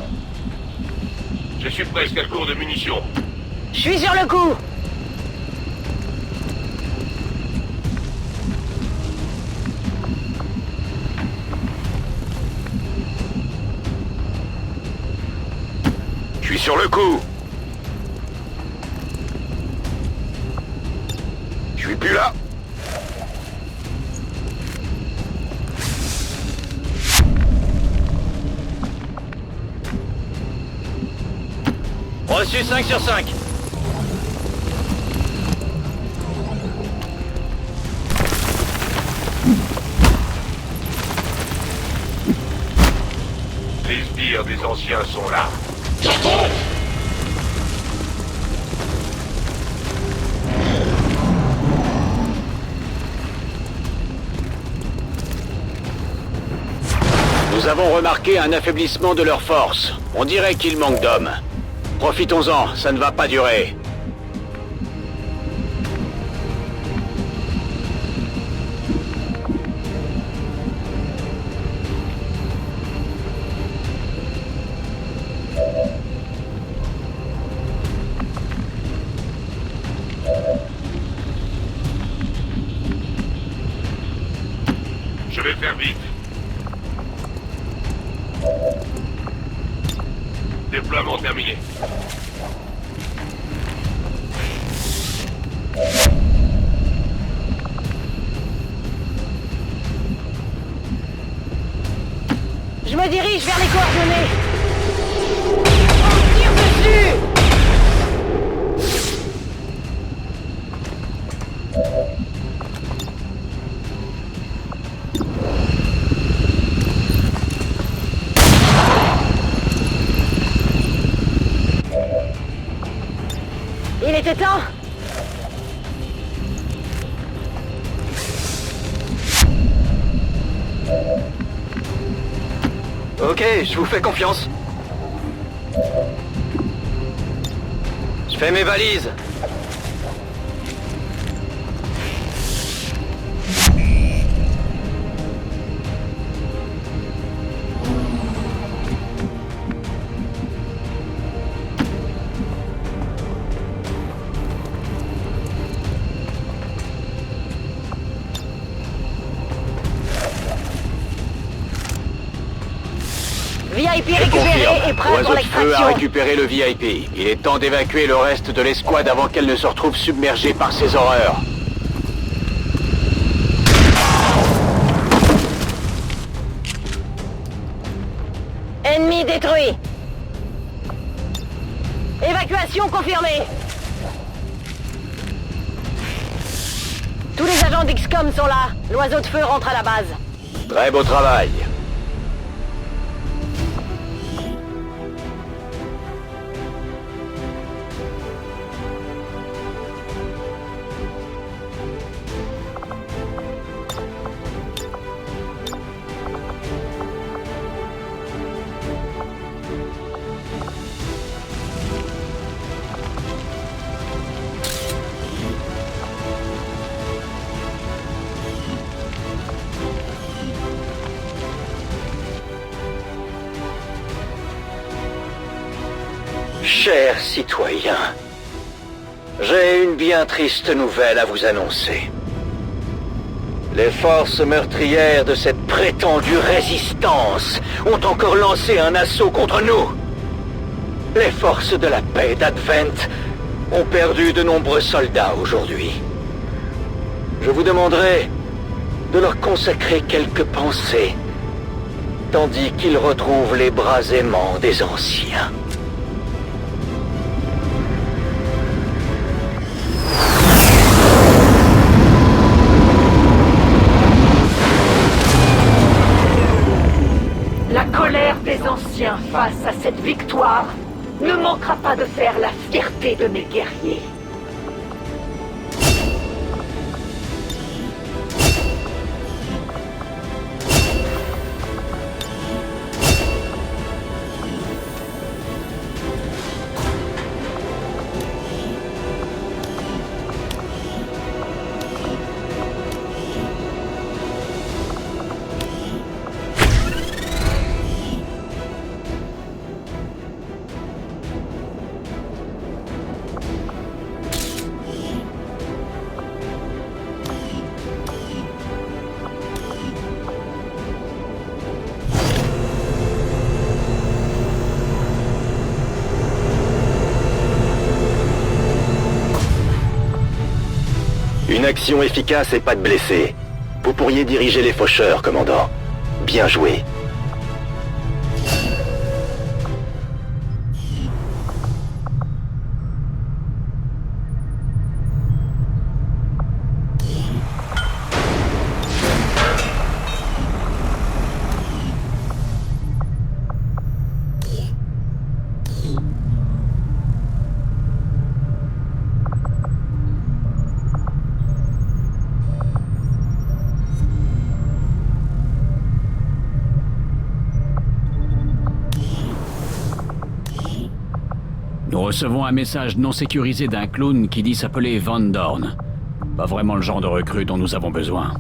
Je suis presque à court de munitions. Je suis sur le coup. Je suis sur le coup. Je suis plus là. Reçu 5 sur 5. Les sbires des anciens sont là. Nous avons remarqué un affaiblissement de leur force. On dirait qu'il manque d'hommes. Profitons-en, ça ne va pas durer. Je vais faire vite. Déploiement terminé. Je me dirige vers les coordonnées. On tire dessus. Il était temps. Ok, je vous fais confiance. Je fais mes valises. VIP Je récupéré confirme. et prêt pour L'oiseau de feu a l'extraction. récupéré le VIP. Il est temps d'évacuer le reste de l'escouade avant qu'elle ne se retrouve submergée par ces horreurs. Ennemi détruit. Évacuation confirmée. Tous les agents d'XCOM sont là. L'oiseau de feu rentre à la base. Très beau travail. Chers citoyens, j'ai une bien triste nouvelle à vous annoncer. Les forces meurtrières de cette prétendue résistance ont encore lancé un assaut contre nous. Les forces de la paix d'Advent ont perdu de nombreux soldats aujourd'hui. Je vous demanderai de leur consacrer quelques pensées, tandis qu'ils retrouvent les bras aimants des anciens. La colère des anciens face à cette victoire ne manquera pas de faire la fierté de mes guerriers. Une action efficace et pas de blessés. Vous pourriez diriger les faucheurs, commandant. Bien joué. Nous recevons un message non sécurisé d'un clone qui dit s'appeler Van Dorn. Pas vraiment le genre de recrue dont nous avons besoin.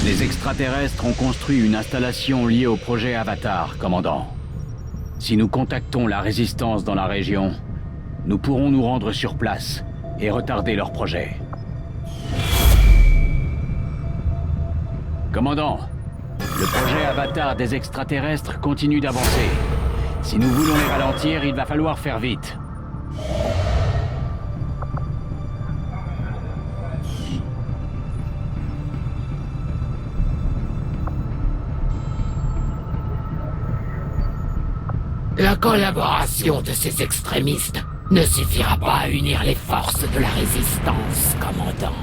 Les extraterrestres ont construit une installation liée au projet Avatar, commandant. Si nous contactons la résistance dans la région, nous pourrons nous rendre sur place et retarder leur projet. Commandant, le projet Avatar des extraterrestres continue d'avancer. Si nous voulons les ralentir, il va falloir faire vite. La collaboration de ces extrémistes ne suffira pas à unir les forces de la résistance, commandant.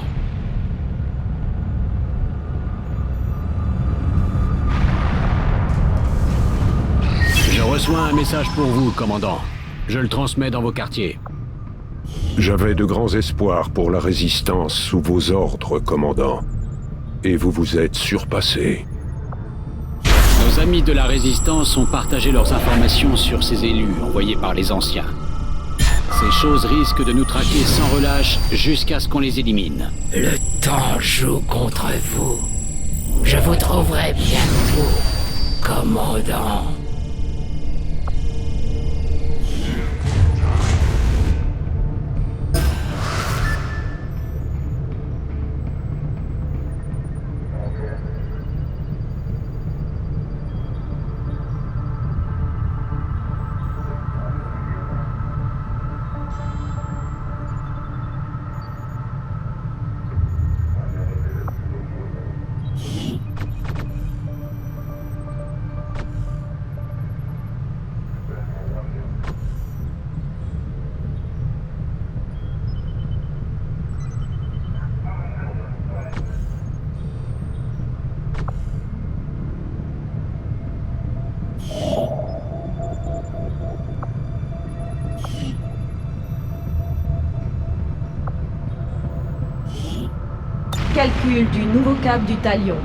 Je reçois un message pour vous, commandant. Je le transmets dans vos quartiers. J'avais de grands espoirs pour la résistance sous vos ordres, commandant. Et vous vous êtes surpassé. Nos amis de la résistance ont partagé leurs informations sur ces élus envoyés par les anciens. Ces choses risquent de nous traquer sans relâche jusqu'à ce qu'on les élimine. Le temps joue contre vous. Je vous trouverai bientôt, commandant. Calcul du nouveau cap du Talion.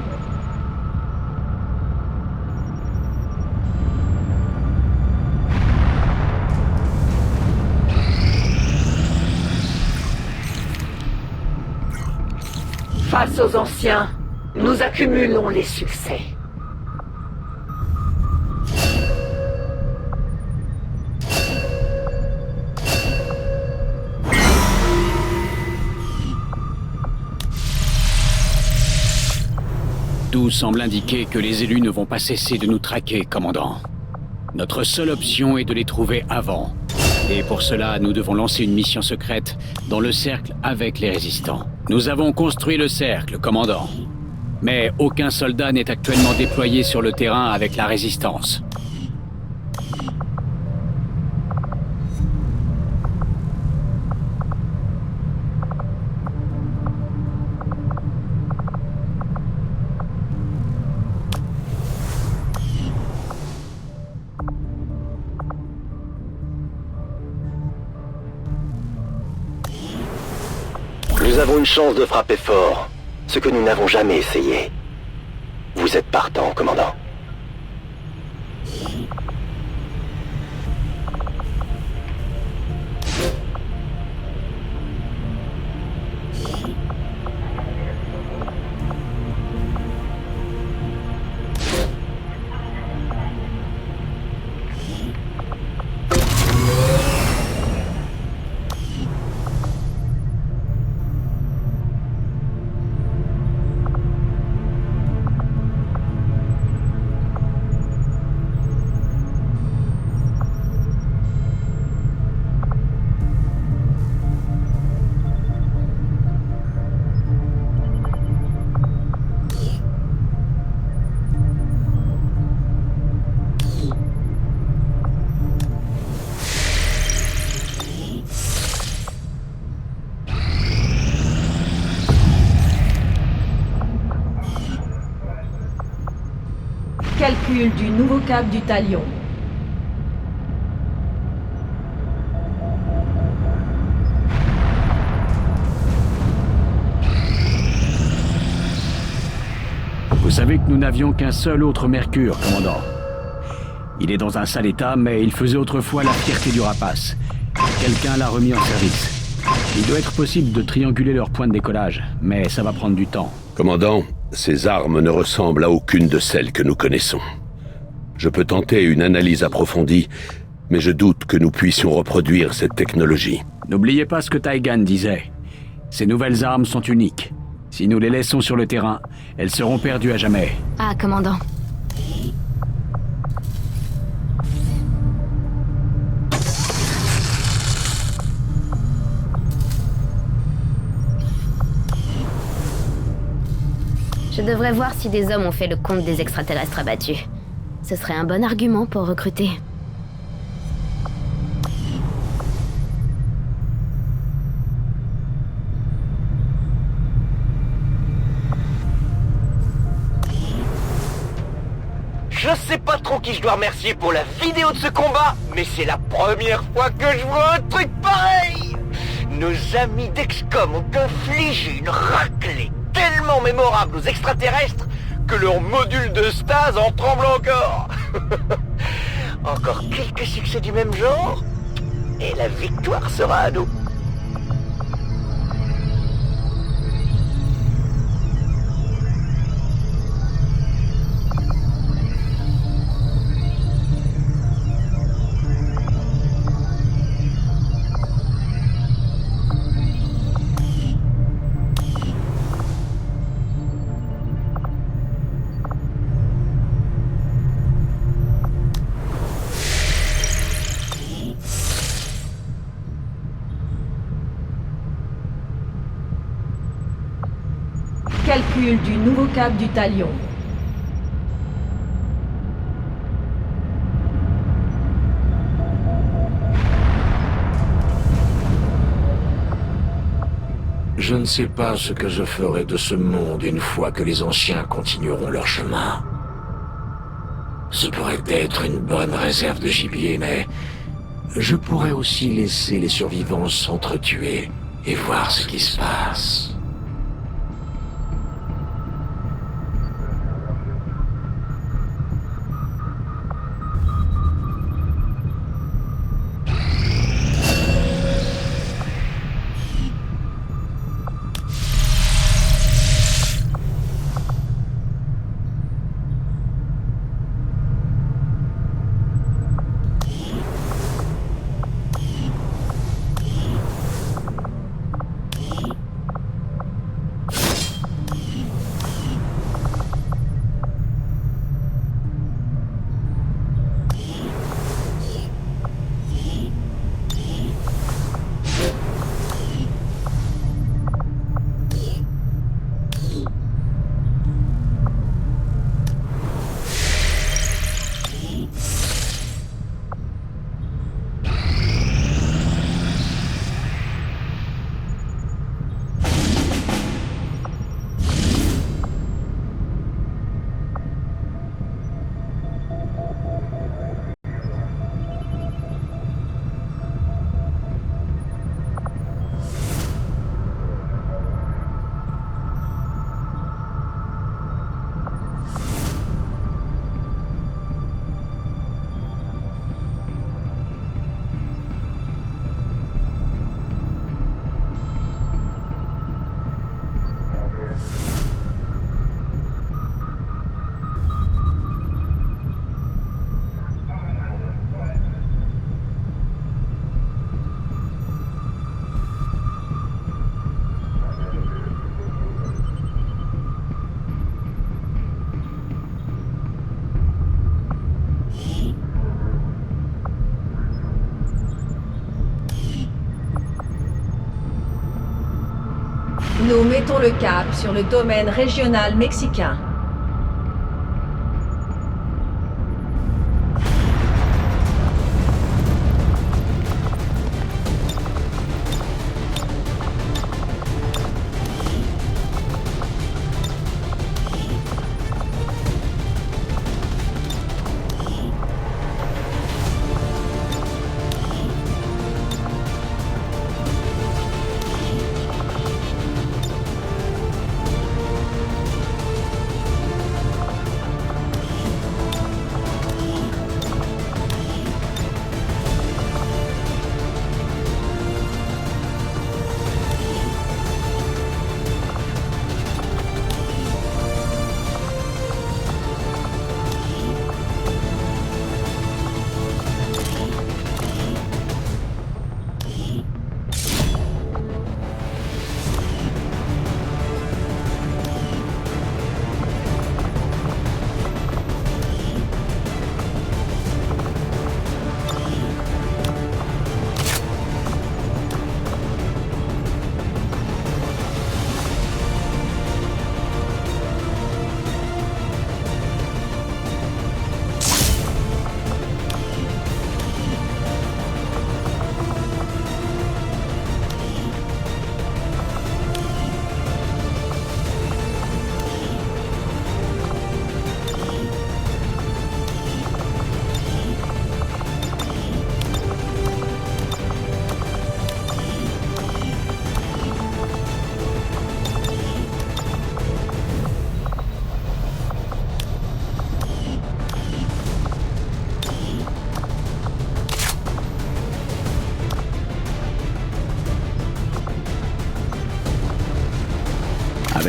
Face aux anciens, nous accumulons les succès. Tout semble indiquer que les élus ne vont pas cesser de nous traquer, commandant. Notre seule option est de les trouver avant. Et pour cela, nous devons lancer une mission secrète dans le cercle avec les résistants. Nous avons construit le cercle, commandant. Mais aucun soldat n'est actuellement déployé sur le terrain avec la résistance. Nous avons une chance de frapper fort, ce que nous n'avons jamais essayé. Vous êtes partant, commandant. Calcul du nouveau cap du Talion. Vous savez que nous n'avions qu'un seul autre Mercure, commandant. Il est dans un sale état, mais il faisait autrefois la fierté du rapace. Quelqu'un l'a remis en service. Il doit être possible de trianguler leur point de décollage, mais ça va prendre du temps. Commandant, ces armes ne ressemblent à aucune de celles que nous connaissons. Je peux tenter une analyse approfondie, mais je doute que nous puissions reproduire cette technologie. N'oubliez pas ce que Taigan disait. Ces nouvelles armes sont uniques. Si nous les laissons sur le terrain, elles seront perdues à jamais. Ah, commandant. Je devrais voir si des hommes ont fait le compte des extraterrestres abattus. Ce serait un bon argument pour recruter. Je sais pas trop qui je dois remercier pour la vidéo de ce combat, mais c'est la première fois que je vois un truc pareil. Nos amis d'Excom ont infligé une raclée tellement mémorable aux extraterrestres que leur module de stase en tremble encore. Encore quelques succès du même genre, et la victoire sera à nous. Calcul du nouveau cap du Talion. Je ne sais pas ce que je ferai de ce monde une fois que les anciens continueront leur chemin. Ce pourrait être une bonne réserve de gibier, mais je pourrais aussi laisser les survivants s'entretuer et voir ce qui se passe. Nous mettons le cap sur le domaine régional mexicain.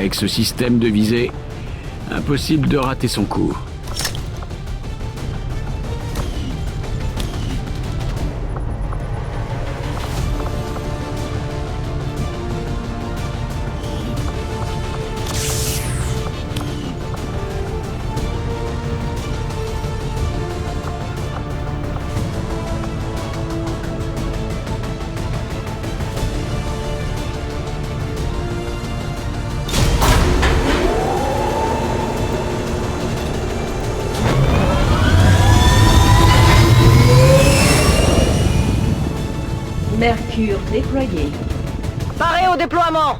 Avec ce système de visée, impossible de rater son coup. Mercure déployé. Paré au déploiement!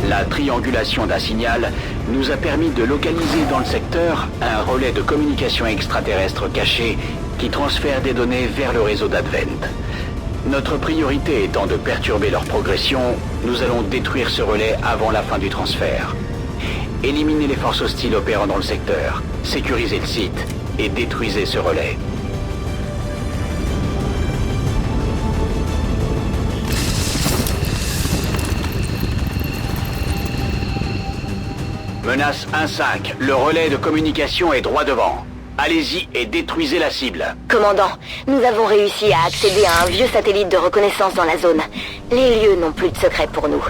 La triangulation d'un signal nous a permis de localiser dans le secteur un relais de communication extraterrestre caché qui transfère des données vers le réseau d'Advent. Notre priorité étant de perturber leur progression, nous allons détruire ce relais avant la fin du transfert. Éliminez les forces hostiles opérant dans le secteur, sécurisez le site et détruisez ce relais. Menace 1-5, le relais de communication est droit devant. Allez-y et détruisez la cible. Commandant, nous avons réussi à accéder à un vieux satellite de reconnaissance dans la zone. Les lieux n'ont plus de secret pour nous.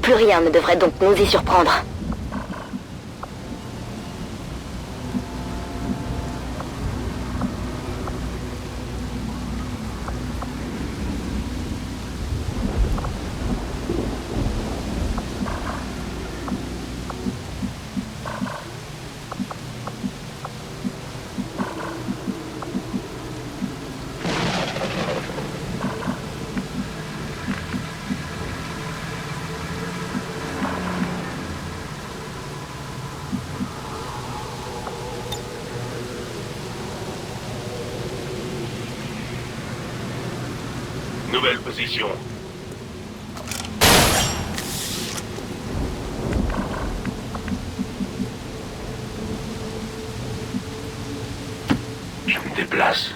Plus rien ne devrait donc nous y surprendre. Nouvelle position. Je me déplace.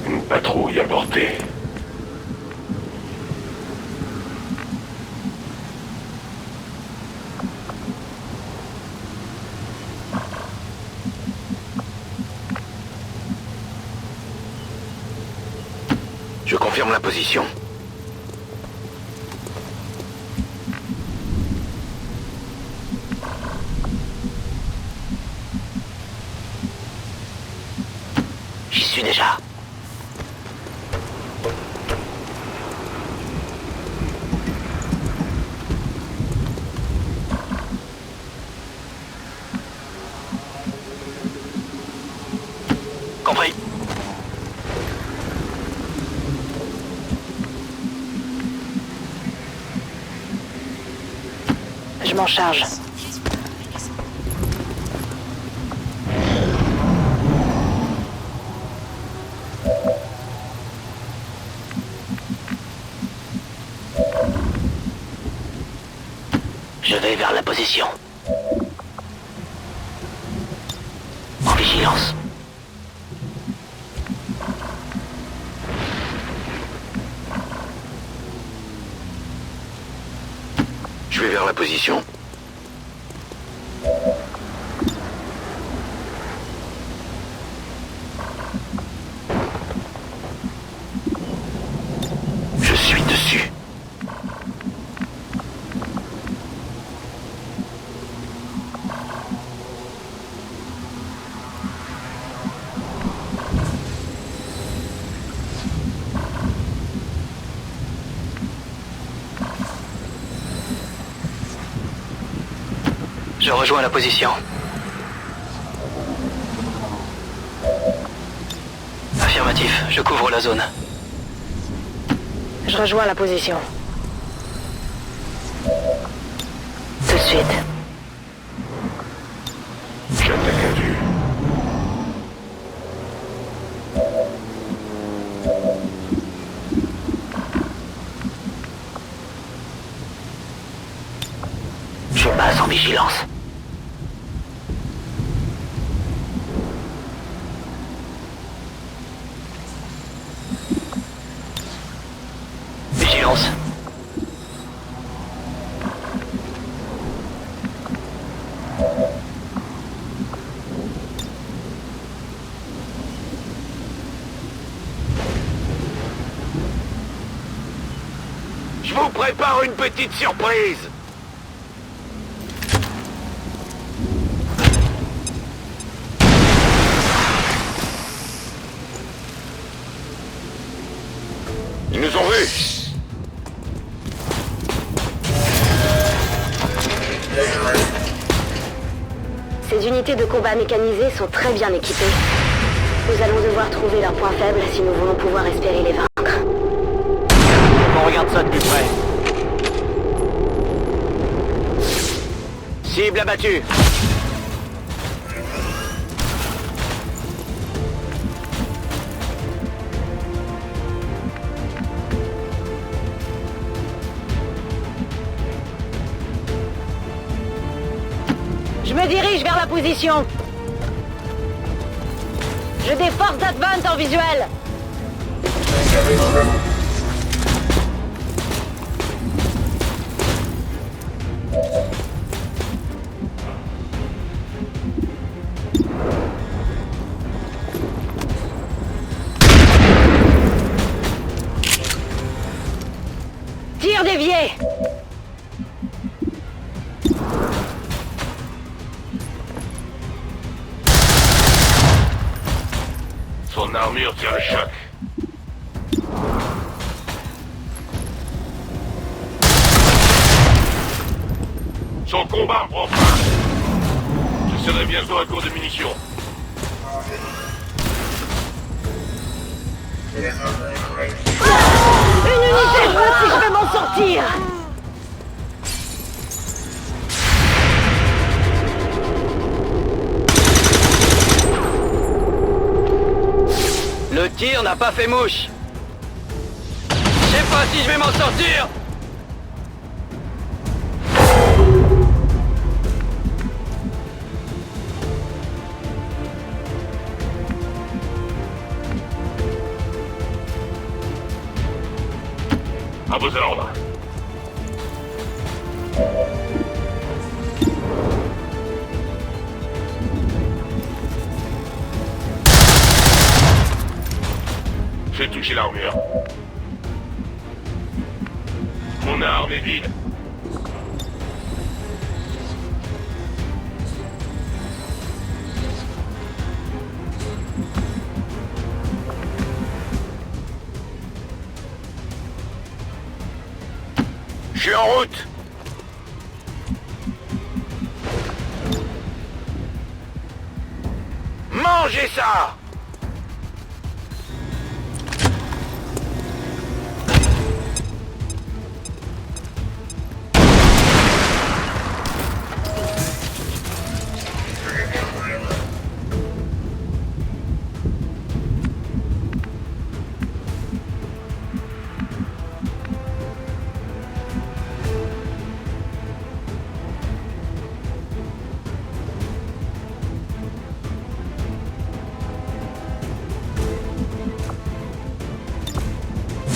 Une patrouille à portée. Je confirme la position. J'y suis déjà. Compris. Je m'en charge. Je vais vers la position. En vigilance. Je vais vers la position. Je suis dessus. Je rejoins la position. Affirmatif, je couvre la zone. Je rejoins la position. suite. J'attaque à vue. Je passe en vigilance. Vigilance. Je vous prépare une petite surprise. Ils nous ont vus. Ces unités de combat mécanisées sont très bien équipées. Nous allons devoir trouver leurs points faibles si nous voulons pouvoir espérer les vaincre. On regarde ça de plus près. Cible abattue. Je me dirige vers la position. J'ai des forces d'Advent en visuel. Tir dévié. Son armure tient le choc. Son combat prend fin. Je serai bientôt à court de munitions. Une unité, je vois si je vais m'en sortir. Le tir n'a pas fait mouche. Je sais pas si je vais m'en sortir. À vos ordres. J'ai touché l'armure. Mon arme est vide. Je suis en route. Mangez ça!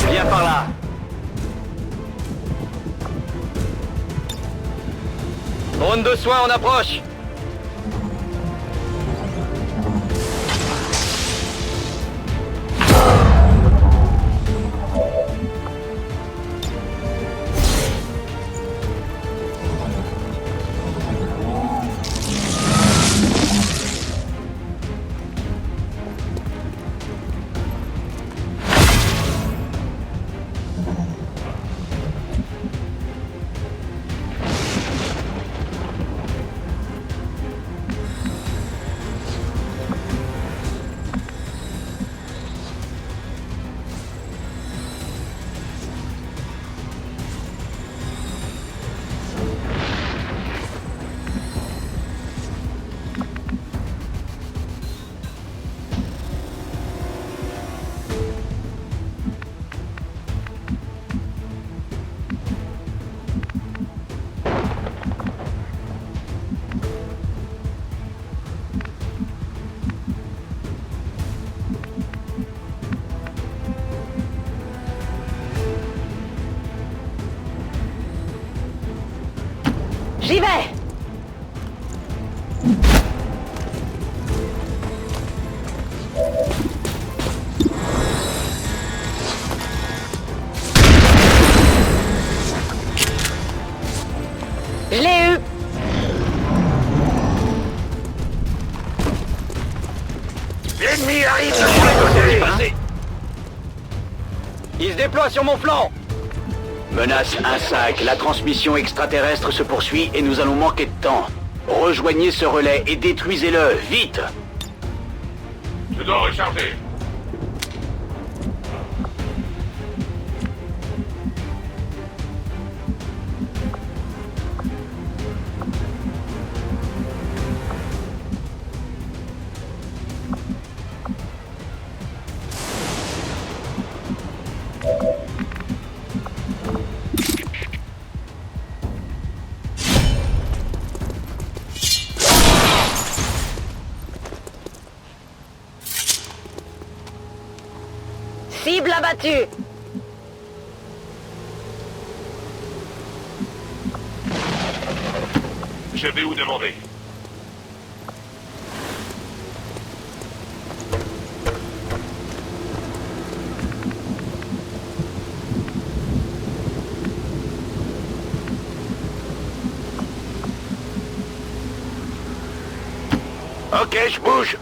Viens par là. Drone de soin en approche. J'y vais! Je l'ai eu! L'ennemi arrive de tous les côtés. Il se déploie sur mon flanc. Menace 1-5, la transmission extraterrestre se poursuit et nous allons manquer de temps. Rejoignez ce relais et détruisez-le, vite! Je dois recharger. Cible abattue! Je vais où demander. Ok, je bouge.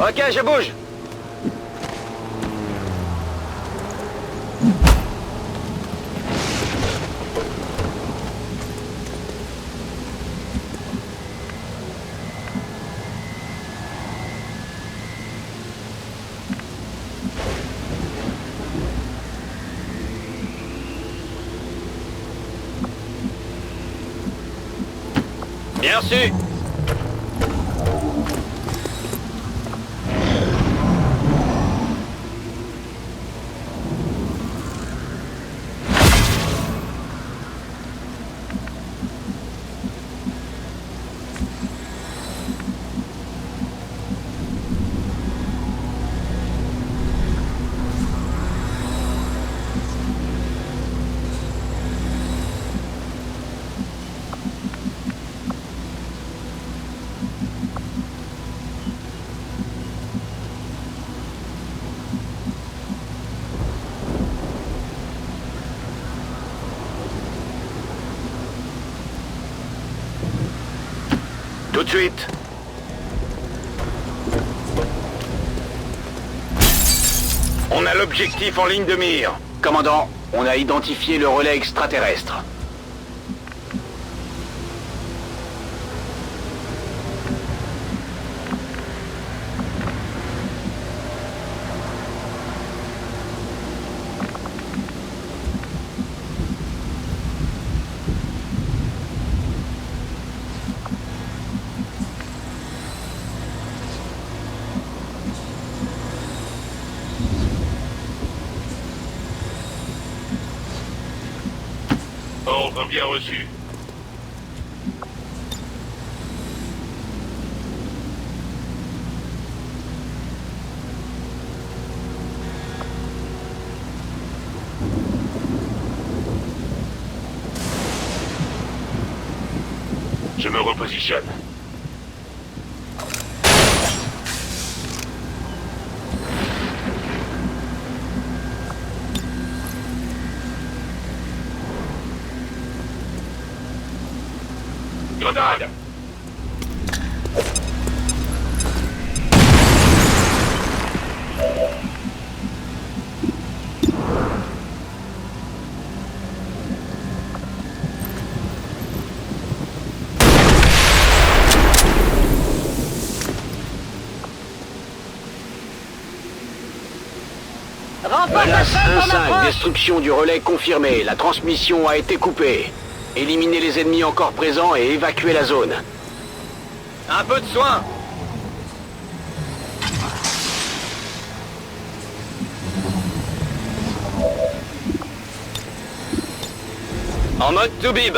Ok, je bouge. Bien reçu. Tout de suite. On a l'objectif en ligne de mire. Commandant, on a identifié le relais extraterrestre. Ordre bien reçu. Je me repositionne. Grenade! Menace 1-5, destruction du relais confirmée. La transmission a été coupée. Éliminez les ennemis encore présents et évacuez la zone. Un peu de soin. En mode Toubib.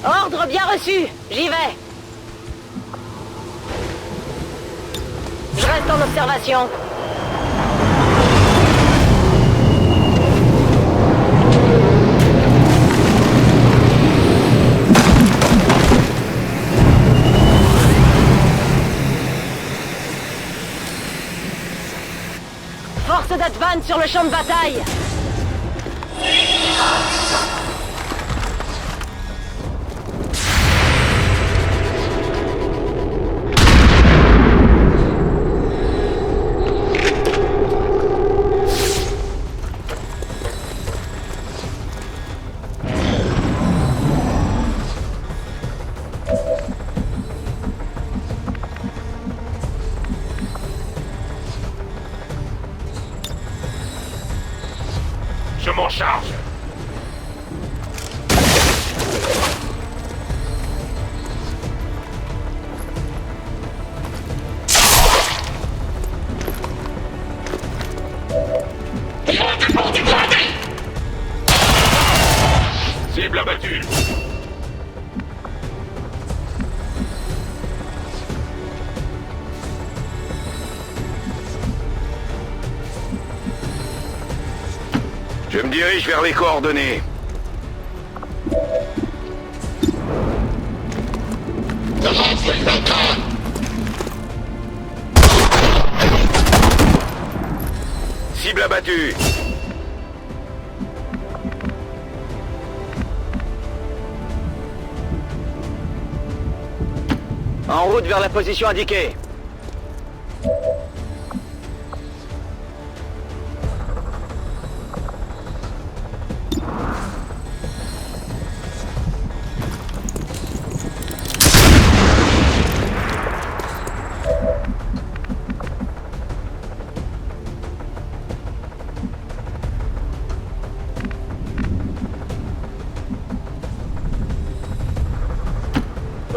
Ordre bien reçu. J'y vais. Je reste en observation. Force d'Advance sur le champ de bataille. Je m'en charge. Cible abattue. Je me dirige vers les coordonnées. Cible abattue. En route vers la position indiquée.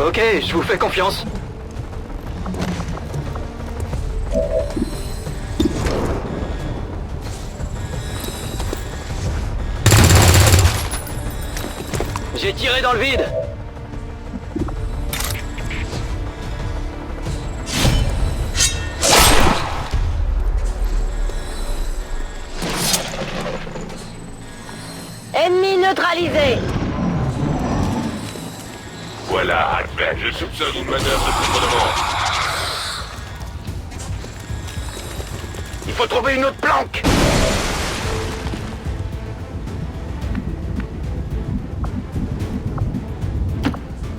Ok, je vous fais confiance. J'ai tiré dans le vide. Ennemi neutralisé. Voilà, Advent, je soupçonne une manœuvre de contournement. Il faut trouver une autre planque.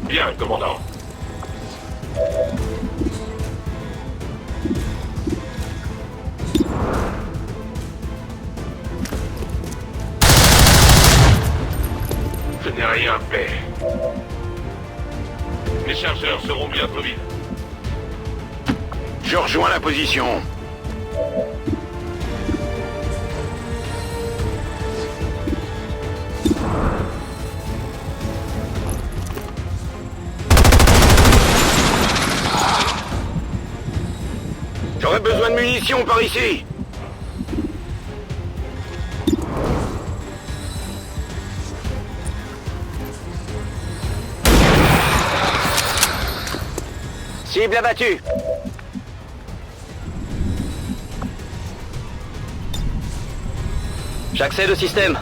Bien, commandant. Je n'ai rien fait. Les chargeurs seront bientôt vides. Je rejoins la position. J'aurais besoin de munitions par ici. Cible abattue. J'accède au système.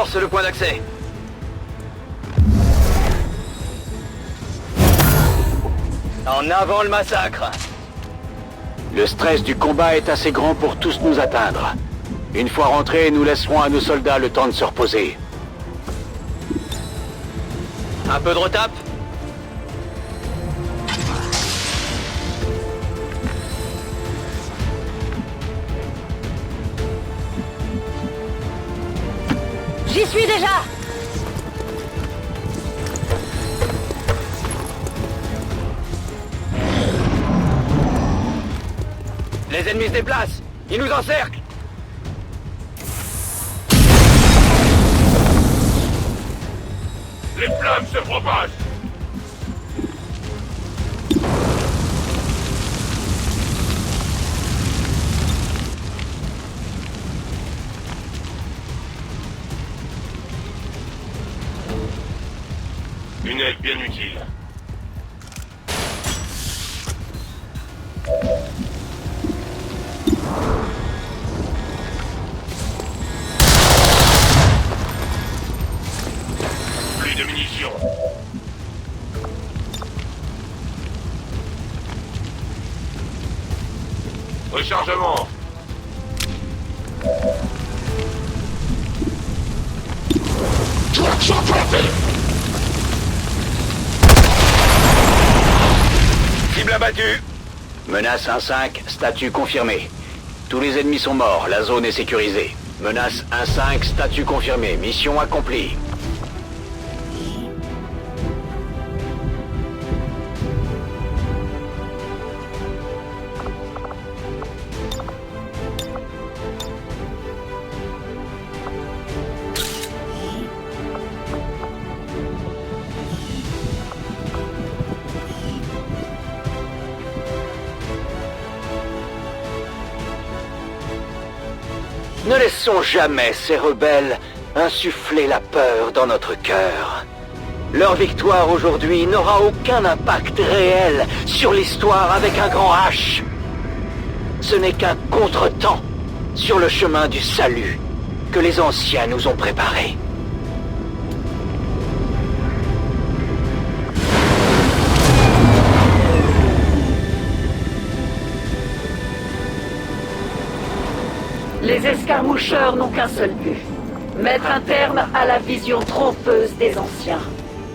Renforce le point d'accès. En avant le massacre. Le stress du combat est assez grand pour tous nous atteindre. Une fois rentrés, nous laisserons à nos soldats le temps de se reposer. Un peu de retape? J'y suis déjà! Les ennemis se déplacent! Ils nous encerclent! Les flammes se propagent! Une aide bien utile. Plus de munitions. Rechargement. Cible abattue. Menace 1-5, statut confirmé. Tous les ennemis sont morts, la zone est sécurisée. Menace 1-5, statut confirmé, mission accomplie. Ne laissons jamais ces rebelles insuffler la peur dans notre cœur. Leur victoire aujourd'hui n'aura aucun impact réel sur l'histoire avec un grand H. Ce n'est qu'un contretemps sur le chemin du salut que les anciens nous ont préparé. Les escarmoucheurs n'ont qu'un seul but. Mettre un terme à la vision trompeuse des anciens.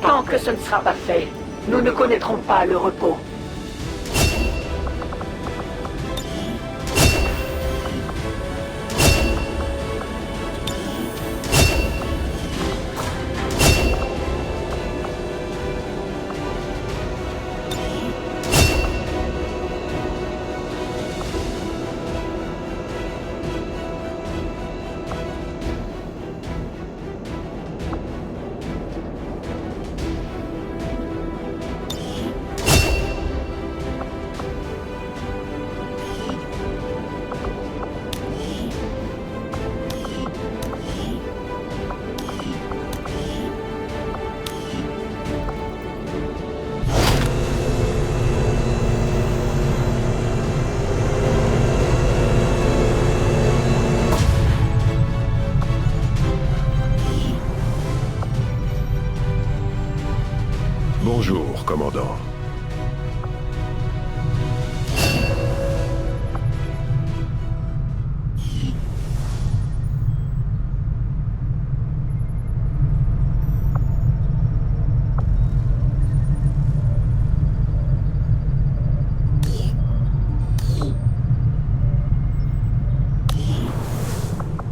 Tant que ce ne sera pas fait, nous ne connaîtrons pas le repos. Bonjour, commandant.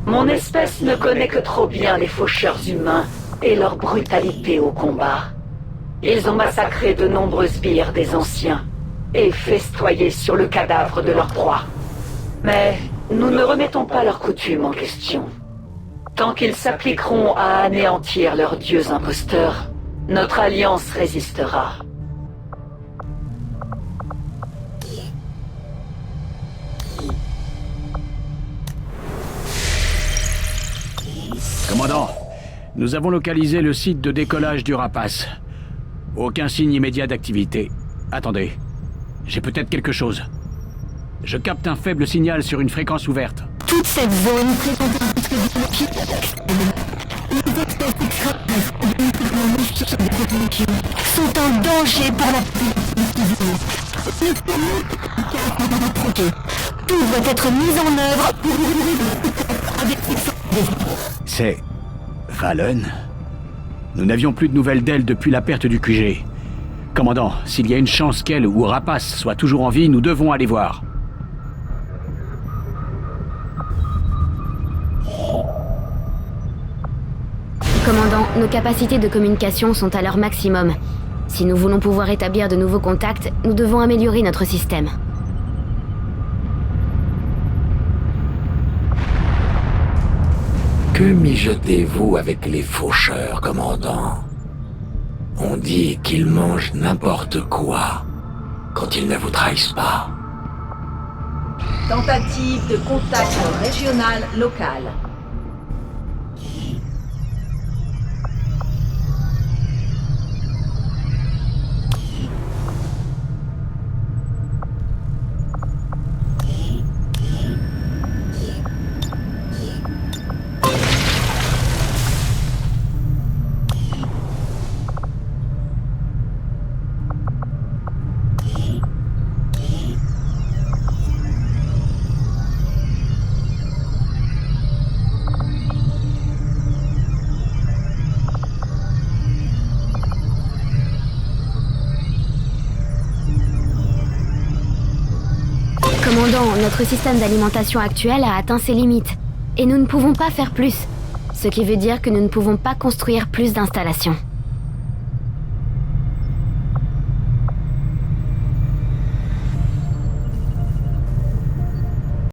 Mon espèce ne connaît que trop bien les faucheurs humains et leur brutalité au combat. Ils ont massacré de nombreux sbires des anciens et festoyé sur le cadavre de leur proie. Mais nous ne remettons pas leurs coutumes en question. Tant qu'ils s'appliqueront à anéantir leurs dieux imposteurs, notre alliance résistera. Commandant, nous avons localisé le site de décollage du Rapace. Aucun signe immédiat d'activité. Attendez, j'ai peut-être quelque chose. Je capte un faible signal sur une fréquence ouverte. Toute cette zone présente un risque biologique extrême. Les espèces extraterrestres sont en danger pour la population. Tout doit être mis en œuvre pour C'est... Valen? Nous n'avions plus de nouvelles d'elle depuis la perte du QG. Commandant, s'il y a une chance qu'elle ou Rapace soient toujours en vie, nous devons aller voir. Commandant, nos capacités de communication sont à leur maximum. Si nous voulons pouvoir établir de nouveaux contacts, nous devons améliorer notre système. Que mijotez-vous avec les faucheurs, commandant? On dit qu'ils mangent n'importe quoi quand ils ne vous trahissent pas. Tentative de contact régional local. Commandant, notre système d'alimentation actuel a atteint ses limites. Et nous ne pouvons pas faire plus. Ce qui veut dire que nous ne pouvons pas construire plus d'installations.